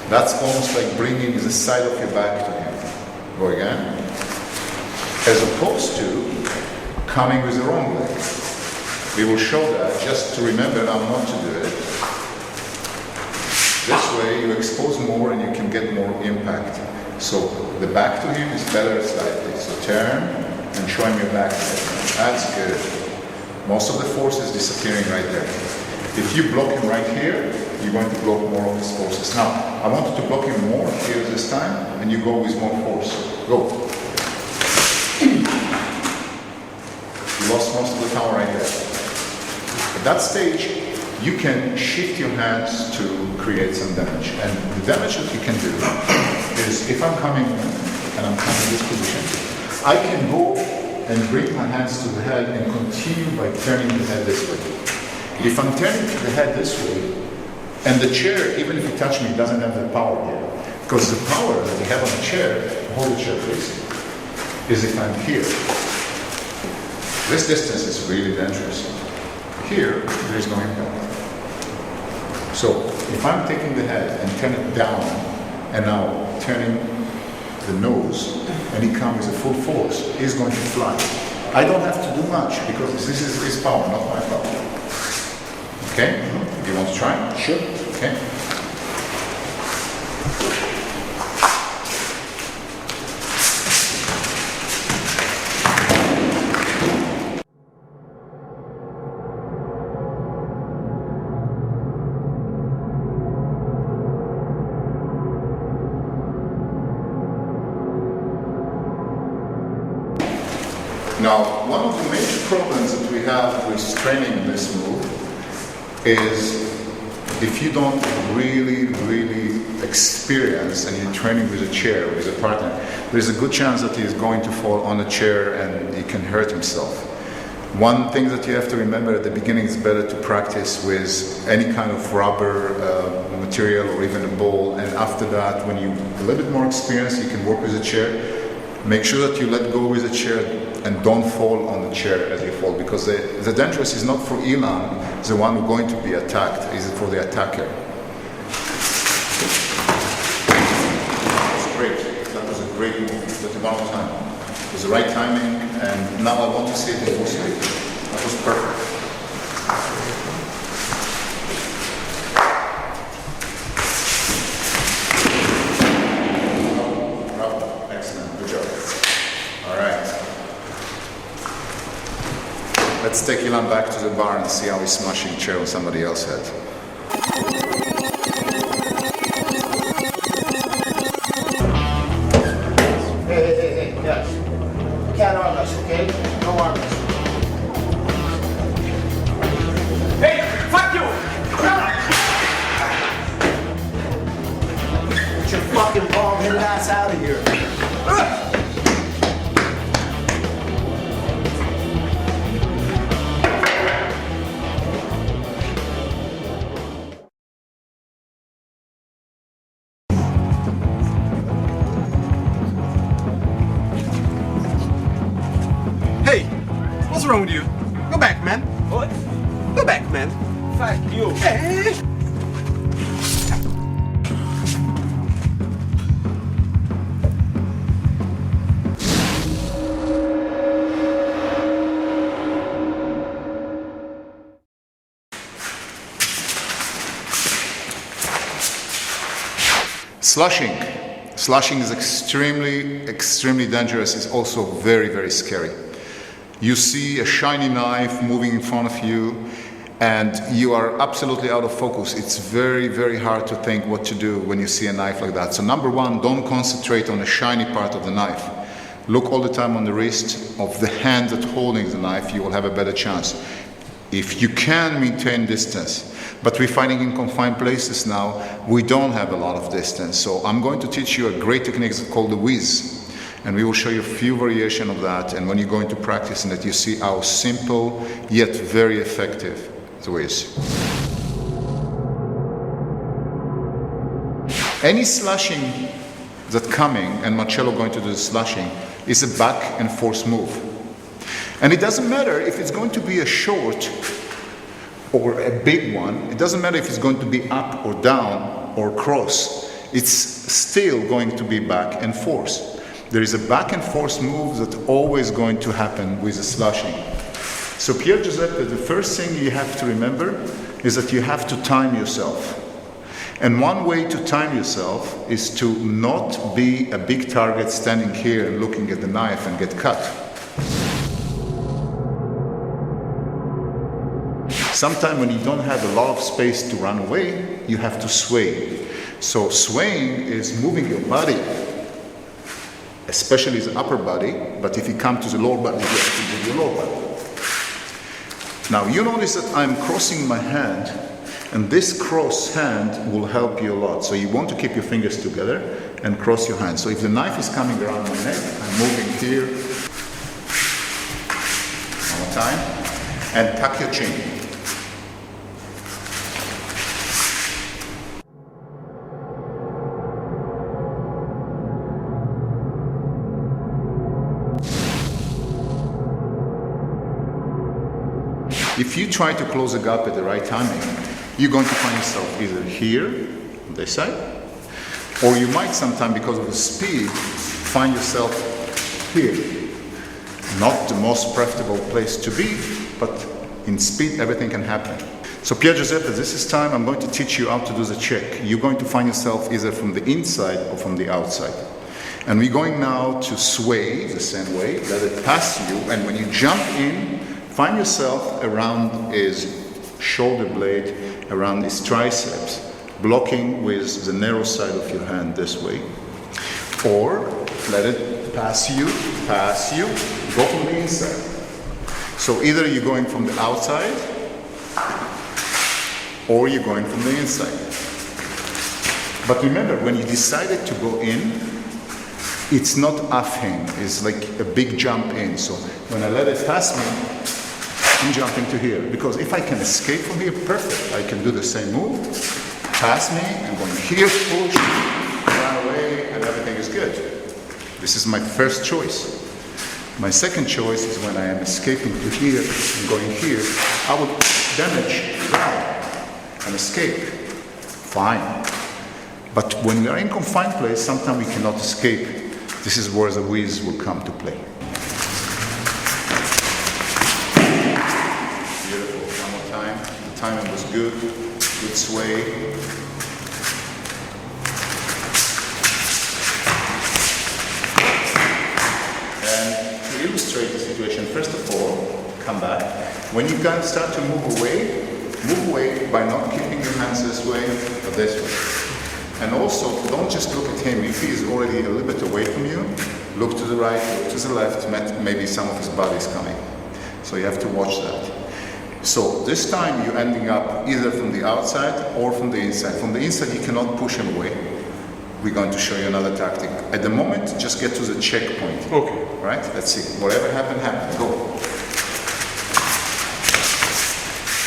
That's almost like bringing the side of your back to him. Go again. As opposed to coming with the wrong leg. We will show that just to remember how not to do it. This way you expose more and you can get more impact. So the back to him is better slightly. So turn and show him your back. That's good. Most of the force is disappearing right there. If you block him right here, you're going to block more of his forces. Now, I want you to block him more here this time, and you go with more force. Go. You lost most of the power right there. At that stage, you can shift your hands to create some damage. And the damage that you can do is, if I'm coming and I'm coming in this position, I can go and bring my hands to the head and continue by turning the head this way. If I'm turning the head this way, and the chair, even if you touch me, doesn't have the power here. Because the power that you have on the chair, hold the chair please, is if I'm here. This distance is really dangerous. Here, there is no impact. So, if I'm taking the head and turn it down, and now turning the nose, and he comes with full force, he's going to fly. I don't have to do much, because this is his power, not my power. Okay? You want to try? Sure. Okay. Now, one of the major problems that we have with training this move is if you don't really experience and you're training with a chair, with a partner, there's a good chance that he's going to fall on a chair and he can hurt himself. One thing that you have to remember at the beginning is better to practice with any kind of rubber material or even a ball, and after that, when you're a little bit more experienced, you can work with a chair. Make sure that you let go with the chair and don't fall on the chair as you fall, because the dangerous is not for Elon, the one who's going to be attacked, is for the attacker. That was great. That was a great move. But one more time. It was the right timing, and now I want to see it in full speed. That was perfect. Bravo. Excellent. Good job. All right. Let's take Ilan back to the bar and see how he's smashing a chair on somebody else's head. Hey, yes. Can't arm us, okay? No arm us. Hey, fuck you! Get your fucking bald-headed ass out of here. Hey, what's wrong with you? Go back, man. What? Go back, man. Fuck you! Hey. Slushing. Slushing is extremely dangerous. It's also very scary. You see a shiny knife moving in front of you, and you are absolutely out of focus. It's very hard to think what to do when you see a knife like that. So number one, don't concentrate on the shiny part of the knife. Look all the time on the wrist of the hand that's holding the knife. You will have a better chance. If you can maintain distance. But we're fighting in confined places now, we don't have a lot of distance. So I'm going to teach you a great technique called the whiz. And we will show you a few variations of that. And when you're going to practice in it, you see how simple yet very effective the whiz. Any slashing that's coming, and Marcello going to do the slashing, is a back and forth move. And it doesn't matter if it's going to be a short or a big one. It doesn't matter if it's going to be up or down or cross. It's still going to be back and forth. There is a back and forth move that's always going to happen with the slashing. So Pier Giuseppe, the first thing you have to remember is that you have to time yourself. And one way to time yourself is to not be a big target standing here and looking at the knife and get cut. Sometimes when you don't have a lot of space to run away, you have to sway. So swaying is moving your body, especially the upper body, but if you come to the lower body, you have to move your lower body. Now you notice that I'm crossing my hand, and this cross hand will help you a lot. So you want to keep your fingers together and cross your hands. So if the knife is coming around my neck, I'm moving here. One more time. And tuck your chin. If you try to close the gap at the right timing, you're going to find yourself either here, on this side, or you might sometime, because of the speed, find yourself here. Not the most preferable place to be, but in speed, everything can happen. So Pier Giuseppe, this is time I'm going to teach you how to do the check. You're going to find yourself either from the inside or from the outside. And we're going now to sway the same way, let it pass you, and when you jump in, find yourself around his shoulder blade, around his triceps, blocking with the narrow side of your hand this way. Or let it pass you, go from the inside. So either you're going from the outside, or you're going from the inside. But remember, when you decided to go in, it's not half-in, it's like a big jump in. So when I let it pass me, I'm jumping to here, because if I can escape from here, perfect. I can do the same move, pass me, I'm going here, push, run away, and everything is good. This is my first choice. My second choice is when I am escaping to here and going here, I would damage ground and escape. Fine. But when we are in confined place, sometimes we cannot escape. This is where the whiz will come to play. Timing was good sway. And to illustrate the situation, first of all, come back. When you can start to move away by not keeping your hands this way, but this way. And also, don't just look at him. If he is already a little bit away from you, look to the right, look to the left, maybe some of his body is coming. So you have to watch that. So this time you're ending up either from the outside or from the inside. From the inside you cannot push him away. We're going to show you another tactic. At the moment, just get to the checkpoint. Okay. Right? Let's see. Whatever happened, happened. Go.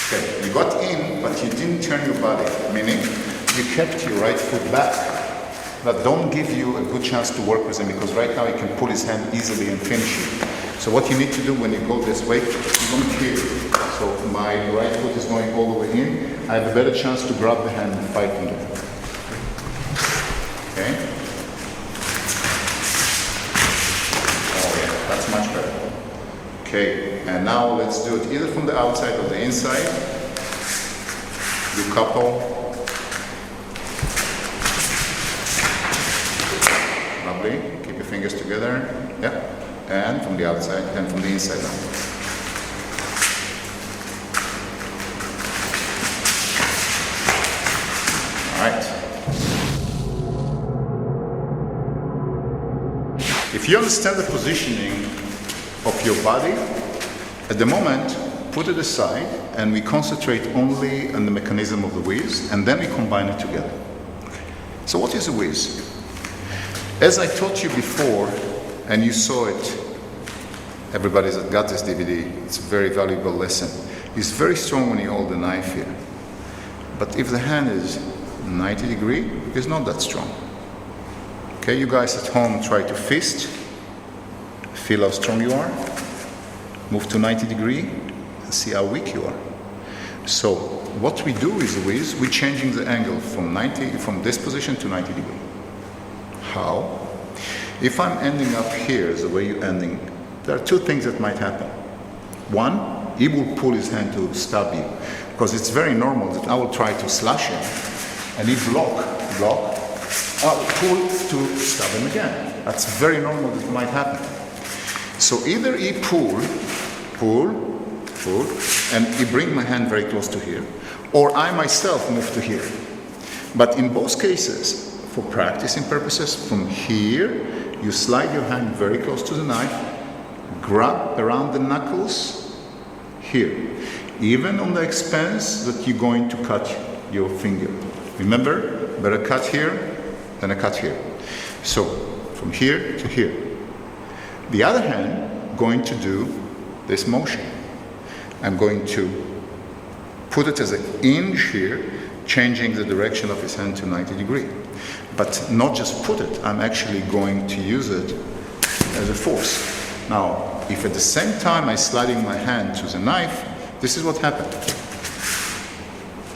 Okay. You got in, but you didn't turn your body. Meaning, you kept your right foot back. That don't give you a good chance to work with him, because right now he can pull his hand easily and finish you. So what you need to do when you go this way, you don't here. So my right foot is going all the way in. I have a better chance to grab the hand and fight with it. Okay? Oh yeah, that's much better. Okay, and now let's do it either from the outside or the inside. You couple. Lovely. Keep your fingers together. Yeah. And from the outside and from the inside now. All right. If you understand the positioning of your body, at the moment, put it aside and we concentrate only on the mechanism of the whiz, and then we combine it together. So what is a whiz? As I taught you before, and you saw it, everybody that got this DVD, it's a very valuable lesson. It's very strong when you hold the knife here. But if the hand is 90 degree, it's not that strong. Okay, you guys at home try to fist, feel how strong you are, move to 90 degree, and see how weak you are. So what we do is we're changing the angle from this position to 90 degree. How? If I'm ending up here, the way you're ending, there are two things that might happen. One, he will pull his hand to stab you, because it's very normal that I will try to slash him, and he block, I'll pull to stab him again. That's very normal that might happen. So either he pull, and you bring my hand very close to here, or I myself move to here. But in both cases, for practicing purposes, from here, you slide your hand very close to the knife, grab around the knuckles here, even on the expense that you're going to cut your finger. Remember, better cut here than a cut here. So, from here to here. The other hand, going to do this motion. I'm going to put it as an hinge here, changing the direction of his hand to 90 degrees. But not just put it, I'm actually going to use it as a force. Now, if at the same time I'm sliding my hand to the knife, this is what happened.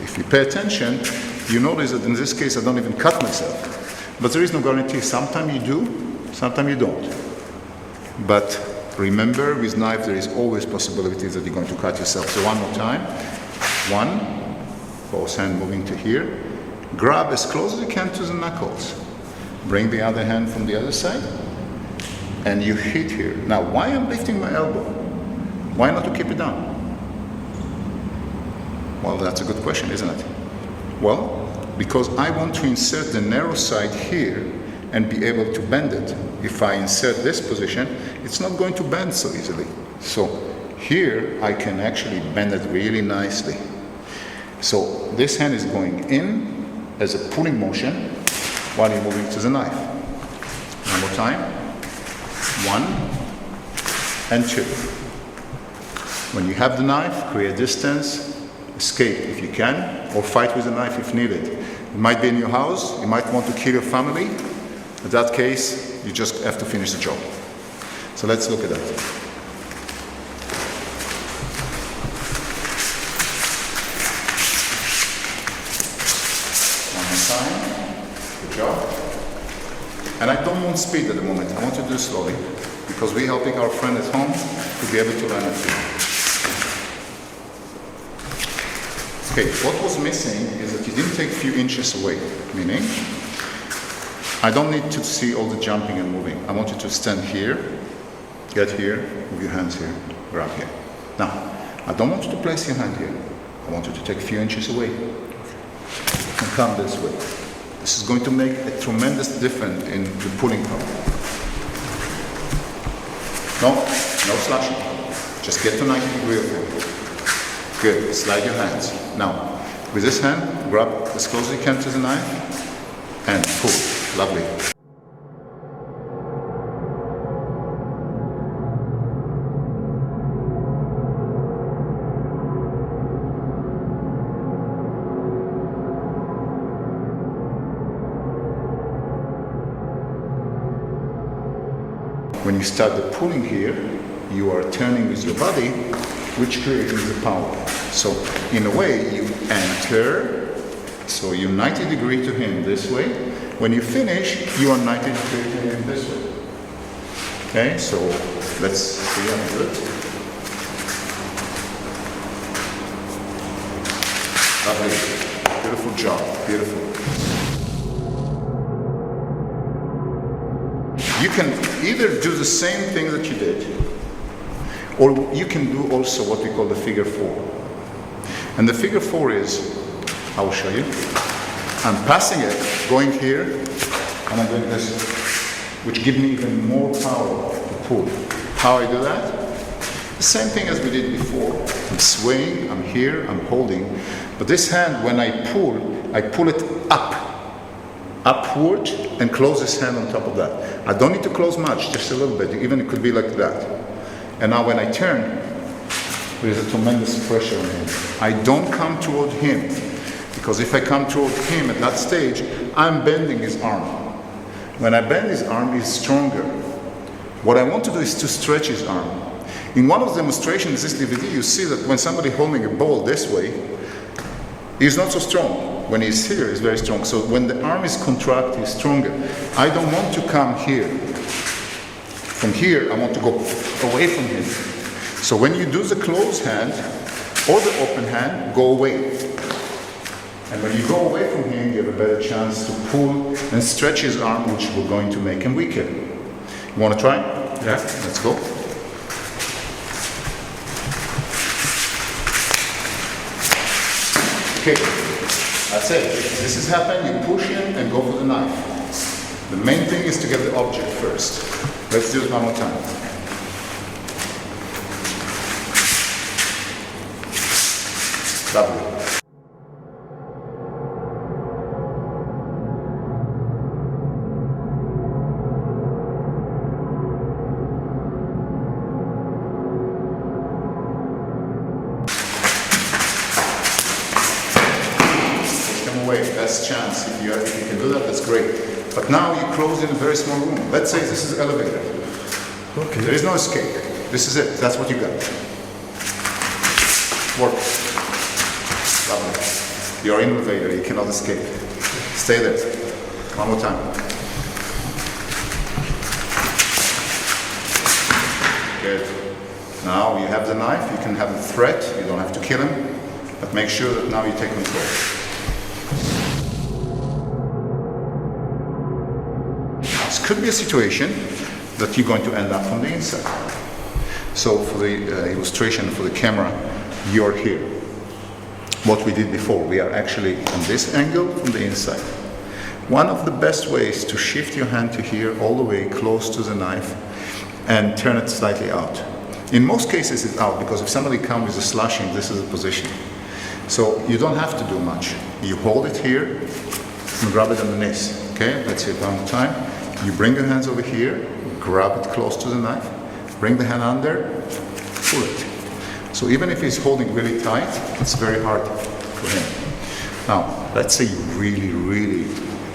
If you pay attention, you notice that in this case I don't even cut myself. But there is no guarantee. Sometimes you do, sometimes you don't. But remember, with knife there is always possibilities that you're going to cut yourself. So one more time. One, both hand moving to here. Grab as close as you can to the knuckles. Bring the other hand from the other side. And you hit here. Now, why I'm lifting my elbow? Why not to keep it down? Well, that's a good question, isn't it? Well, because I want to insert the narrow side here and be able to bend it. If I insert this position, it's not going to bend so easily. So here I can actually bend it really nicely. So this hand is going in as a pulling motion while you're moving to the knife. One more time. 1 and 2. When you have the knife, create distance, escape if you can, or fight with the knife if needed. It might be in your house, you might want to kill your family. In that case, you just have to finish the job. So let's look at that. One more time. Good job. And I don't want speed at the moment. I want to do slowly because we're helping our friend at home to be able to learn it too. Okay, what was missing is that you didn't take a few inches away, meaning I don't need to see all the jumping and moving. I want you to stand here, get here, move your hands here, grab here. Now, I don't want you to place your hand here. I want you to take a few inches away and come this way. This is going to make a tremendous difference in the pulling power. No slashing. Just get to 90 degrees of it. Good. Slide your hands. Now, with this hand, grab as close as you can to the knife and pull. Lovely. When you start the pulling here, you are turning with your body, which creates the power. So, in a way, you enter, so you're 90 degrees to him this way. When you finish, you are 90 degrees to him this way. Okay, so let's see how to do it. Lovely. Beautiful job. Beautiful. You can either do the same thing that you did, or you can do also what we call the figure 4. And the figure 4 is, I will show you. I'm passing it, going here, and I'm doing this, which gives me even more power to pull. How I do that? The same thing as we did before. I'm swaying, I'm here, I'm holding. But this hand, when I pull it upward, and close this hand on top of that. I don't need to close much, just a little bit. Even it could be like that. And now when I turn, there's a tremendous pressure on him. I don't come toward him, because if I come toward him at that stage, I'm bending his arm. When I bend his arm, he's stronger. What I want to do is to stretch his arm. In one of the demonstrations in this DVD, you see that when somebody holding a ball this way, he's not so strong. When he's here, he's very strong. So when the arm is contracted, he's stronger. I don't want to come here. From here, I want to go away from him. So when you do the closed hand or the open hand, go away. And when you go away from him, you have a better chance to pull and stretch his arm, which we're going to make him weaker. You want to try? Yeah. Let's go. Okay, that's it. If this has happened, you push in and go for the knife. The main thing is to get the object first. Let's do it one more time. Lovely. Away, best chance. If you can do that, that's great. But now you close in a very small room. Let's say this is elevator. Okay. There is no escape. This is it. That's what you got. Work. Lovely. You're in the elevator. You cannot escape. Stay there. One more time. Good. Now you have the knife. You can have the threat. You don't have to kill him. But make sure that now you take control. This could be a situation that you're going to end up on the inside. So for the illustration for the camera, you're here. What we did before, we are actually on this angle from the inside. One of the best ways to shift your hand to here, all the way close to the knife, and turn it slightly out. In most cases it's out, because if somebody comes with a slashing, this is the position. So you don't have to do much. You hold it here and grab it underneath. Okay, let's see it one more time. You bring your hands over here, grab it close to the knife, bring the hand under, pull it. So even if he's holding really tight, it's very hard for him. Now, let's say you really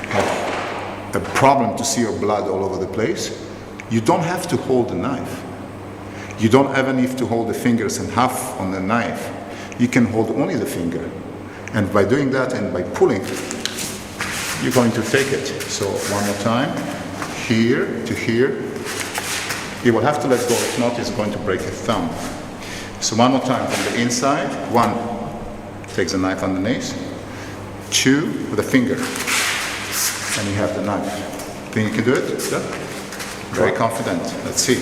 have a problem to see your blood all over the place. You don't have to hold the knife. You don't ever need to hold the fingers and half on the knife. You can hold only the finger. And by doing that and by pulling, you're going to take it. So one more time, here to here. You will have to let go, if not it's going to break your thumb. So one more time from the inside. One, takes the knife underneath. Two, with a finger. And you have the knife. Think you can do it? Yeah? Very confident. Let's see.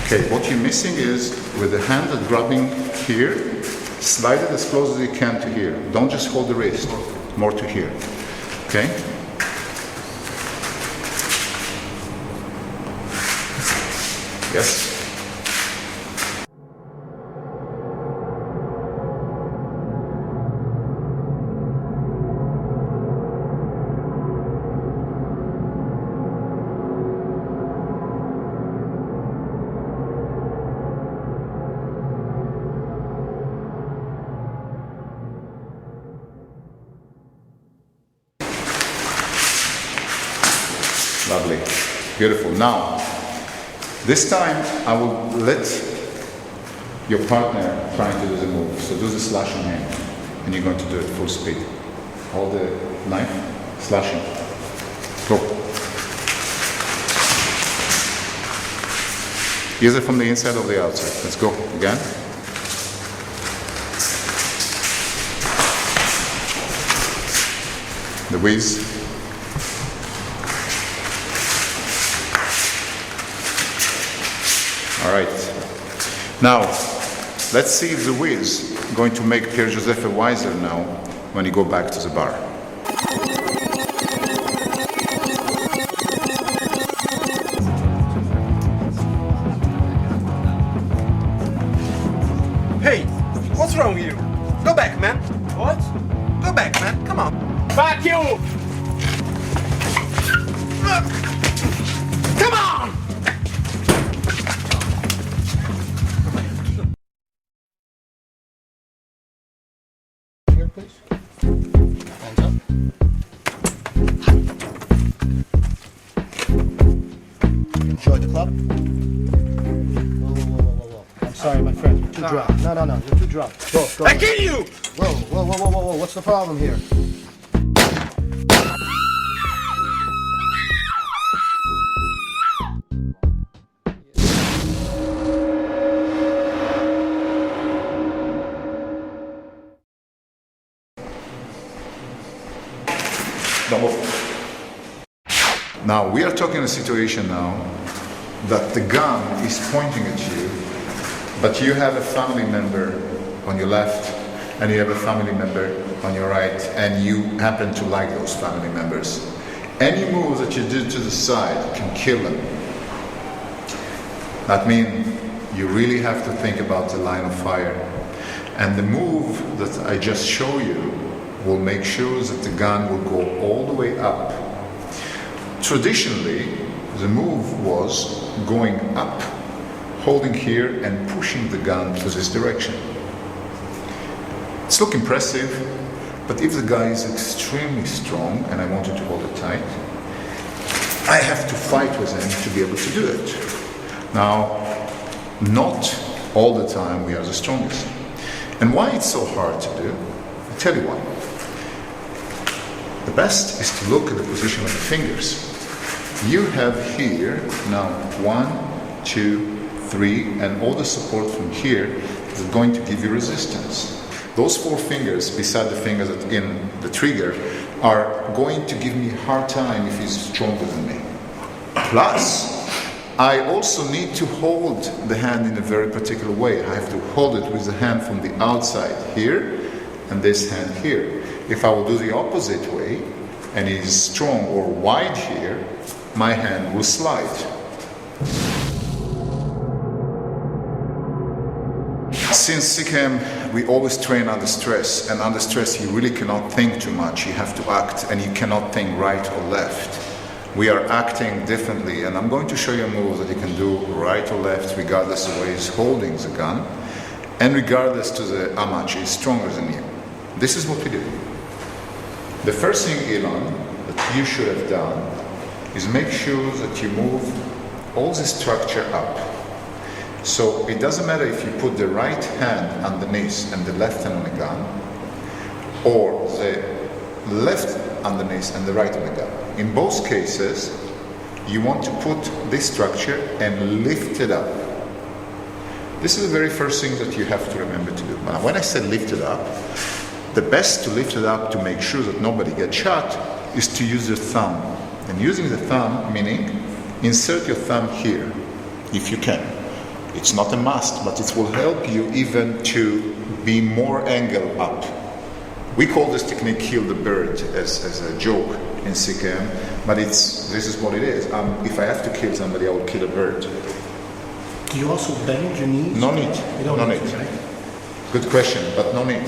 Okay, what you're missing is with the hand that's grabbing here, slide it as close as you can to here. Don't just hold the wrist, more to here. Okay? Yes? Lovely. Beautiful. Now, this time I will let your partner trying to do the move. So do the slashing hand. And you're going to do it full speed. Hold the knife, slashing. Go. Either from the inside or the outside. Let's go. Again. The whiz. All right. Now, let's see if the whiz is going to make Pierre Joseph wiser now when you go back to the bar. Hey, what's wrong with you? Go back, man. What? Go back, man. Come on. Fuck you! Come on! Here, please. Hands up. Enjoy the club. Whoa. I'm sorry, my friend. You're too drunk. No. You're too drunk. Go. I kill you! Whoa. What's the problem here? Now, we are talking a situation now that the gun is pointing at you, but you have a family member on your left and you have a family member on your right, and you happen to like those family members. Any move that you do to the side can kill them. That means you really have to think about the line of fire. And the move that I just show you will make sure that the gun will go all the way up. Traditionally, the move was going up, holding here and pushing the gun to this direction. It's look impressive, but if the guy is extremely strong and I want you to hold it tight, I have to fight with him to be able to do it. Now, not all the time we are the strongest. And why it's so hard to do? I'll tell you why. The best is to look at the position of the fingers. You have here now 1, 2, 3, and all the support from here is going to give you resistance. Those 4 fingers beside the fingers that in the trigger are going to give me a hard time if he's stronger than me. Plus, I also need to hold the hand in a very particular way. I have to hold it with the hand from the outside here and this hand here. If I will do the opposite way and he's strong or wide here, my hand will slide. Since CKM, we always train under stress, and under stress you really cannot think too much. You have to act, and you cannot think right or left. We are acting differently, and I'm going to show you a move that you can do right or left regardless of the way he's holding the gun, and regardless to how much he's stronger than you. This is what we do. The first thing, Elon, that you should have done is make sure that you move all this structure up. So it doesn't matter if you put the right hand underneath and the left hand on the gun, or the left underneath and the right on the gun. In both cases, you want to put this structure and lift it up. This is the very first thing that you have to remember to do. Now, when I said lift it up, the best to lift it up to make sure that nobody gets shot is to use the thumb. And using the thumb, meaning insert your thumb here, if you can. It's not a must, but it will help you even to be more angle up. We call this technique kill the bird as a joke in CKM, but this is what it is. If I have to kill somebody, I will kill a bird. Do you also bend your knees? No need. You don't No need need. to, right? Good question, but no need.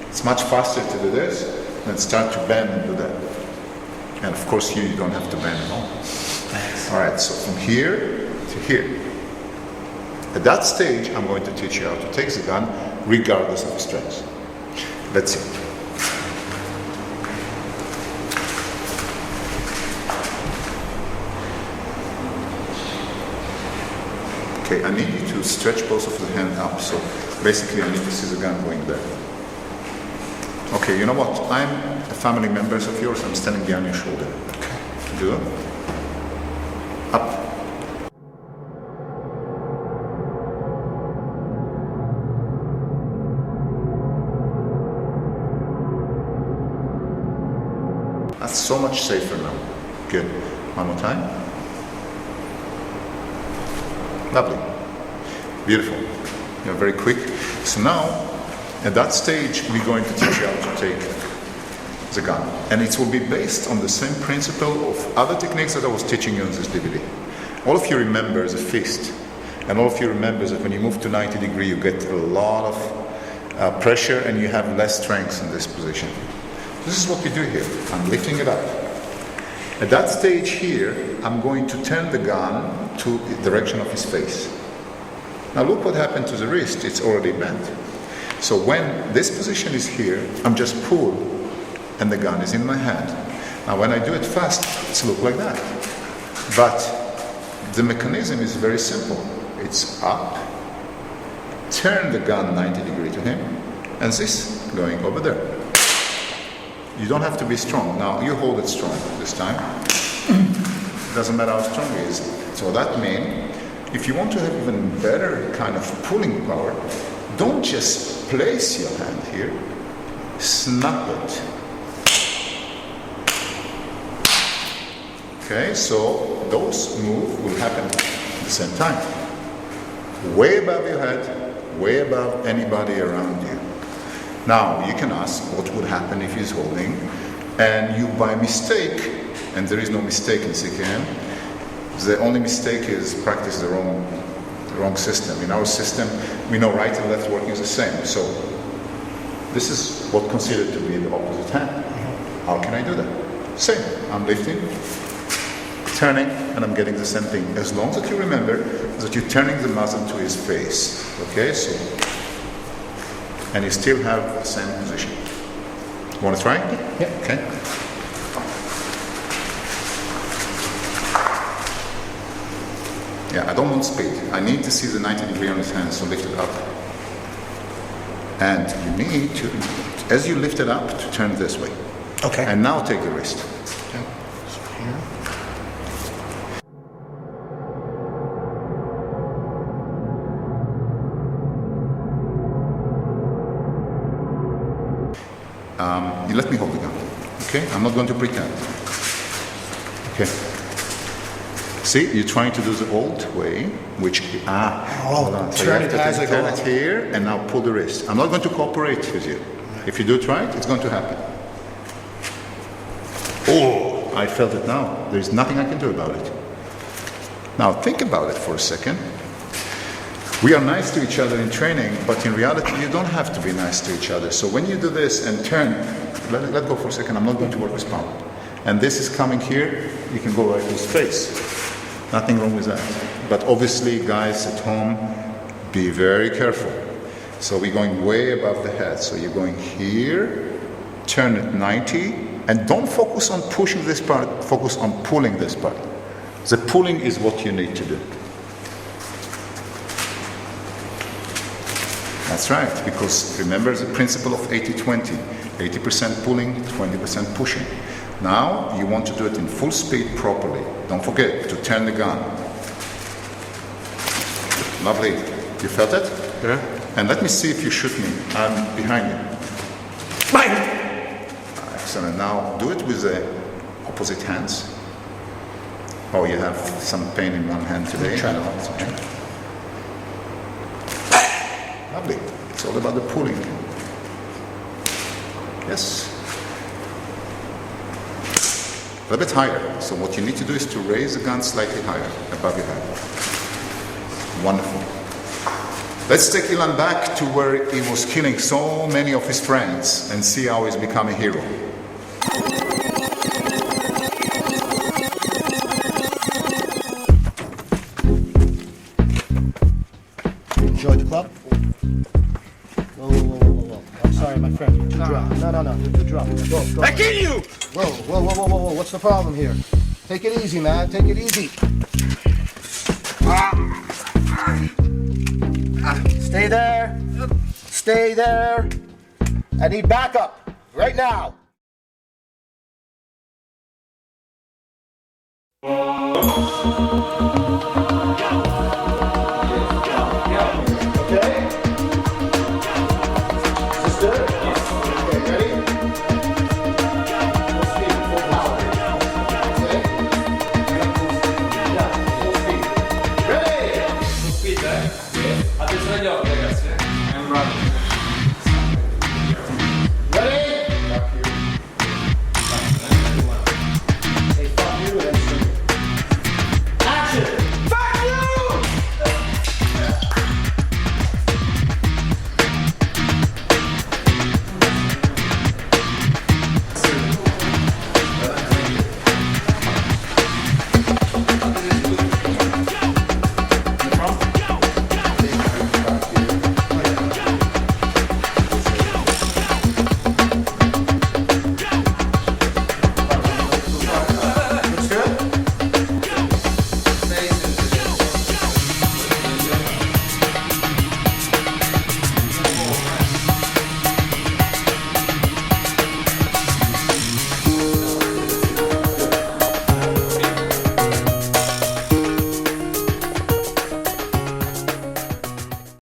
It's much faster to do this than start to bend and do that. And of course here you don't have to bend at all. Thanks. Alright, so from here to here. At that stage, I'm going to teach you how to take the gun regardless of the strength. Let's see. Okay, I need you to stretch both of the hands up, so basically I need to see the gun going there. Okay, you know what? I'm a family member of yours, I'm standing behind your shoulder. Okay. Do it. Up. That's so much safer now. Good. One more time. Lovely. Beautiful. You're very quick. So now, at that stage, we're going to teach you how to take the gun. And it will be based on the same principle of other techniques that I was teaching you in this DVD. All of you remember the fist. And all of you remember that when you move to 90 degrees, you get a lot of pressure and you have less strength in this position. This is what we do here. I'm lifting it up. At that stage here, I'm going to turn the gun to the direction of his face. Now look what happened to the wrist. It's already bent. So when this position is here, I'm just pull and the gun is in my hand. Now when I do it fast, it's look like that. But the mechanism is very simple. It's up, turn the gun 90 degrees to him, and this going over there. You don't have to be strong. Now you hold it strong this time. It doesn't matter how strong he is. So that means if you want to have even better kind of pulling power, don't just place your hand here, snap it. Okay, so those moves will happen at the same time. Way above your head, way above anybody around you. Now, you can ask what would happen if he's holding, and you by mistake, and there is no mistake in CKM, the only mistake is practice the wrong system. In our system, we know right and left working is the same. So this is what considered to be the opposite hand. How can I do that? Same. I'm lifting, turning, and I'm getting the same thing. As long as you remember that you're turning the muzzle to his face. Okay, so, and you still have the same position. Want to try? Yeah. Okay. Yeah, I don't want speed. I need to see the 90 degree on his hand, so lift it up. And you need to, as you lift it up, to turn this way. Okay. And now take the wrist. Okay. So here. You let me hold the gun. Okay? I'm not going to pretend. Okay. See, you're trying to do the old way, which hold on. So turn you it have as to I go turn up. it here, and now pull the wrist. I'm not going to cooperate with you. If you do it right, it's going to happen. Oh, I felt it now. There's nothing I can do about it. Now think about it for a second. We are nice to each other in training, but in reality, you don't have to be nice to each other. So when you do this and turn, let go for a second. I'm not going to work with power. And this is coming here. You can go right to his face. Nothing wrong with that. But obviously, guys at home, be very careful. So we're going way above the head. So you're going here, turn it 90, and don't focus on pushing this part, focus on pulling this part. The pulling is what you need to do. That's right, because remember the principle of 80-20. 80% pulling, 20% pushing. Now, you want to do it in full speed properly. Don't forget to turn the gun. Lovely. You felt it? Yeah. And let me see if you shoot me. I'm behind you. Bang! Excellent. Now, do it with the opposite hands. Oh, you have some pain in one hand today. Try to It's okay. Lovely. It's all about the pulling. Yes. A little bit higher. So what you need to do is to raise the gun slightly higher, above your head. Wonderful. Let's take Ilan back to where he was killing so many of his friends and see how he's become a hero. Enjoyed the club? Whoa, whoa, whoa, whoa, whoa. I'm sorry, my friend. You're too drunk. No, you're too drunk. Go. I kill you! Whoa, whoa, whoa, whoa, whoa, whoa. What's the problem here? Take it easy, man. Take it easy. Stay there. Stay there. I need backup right now.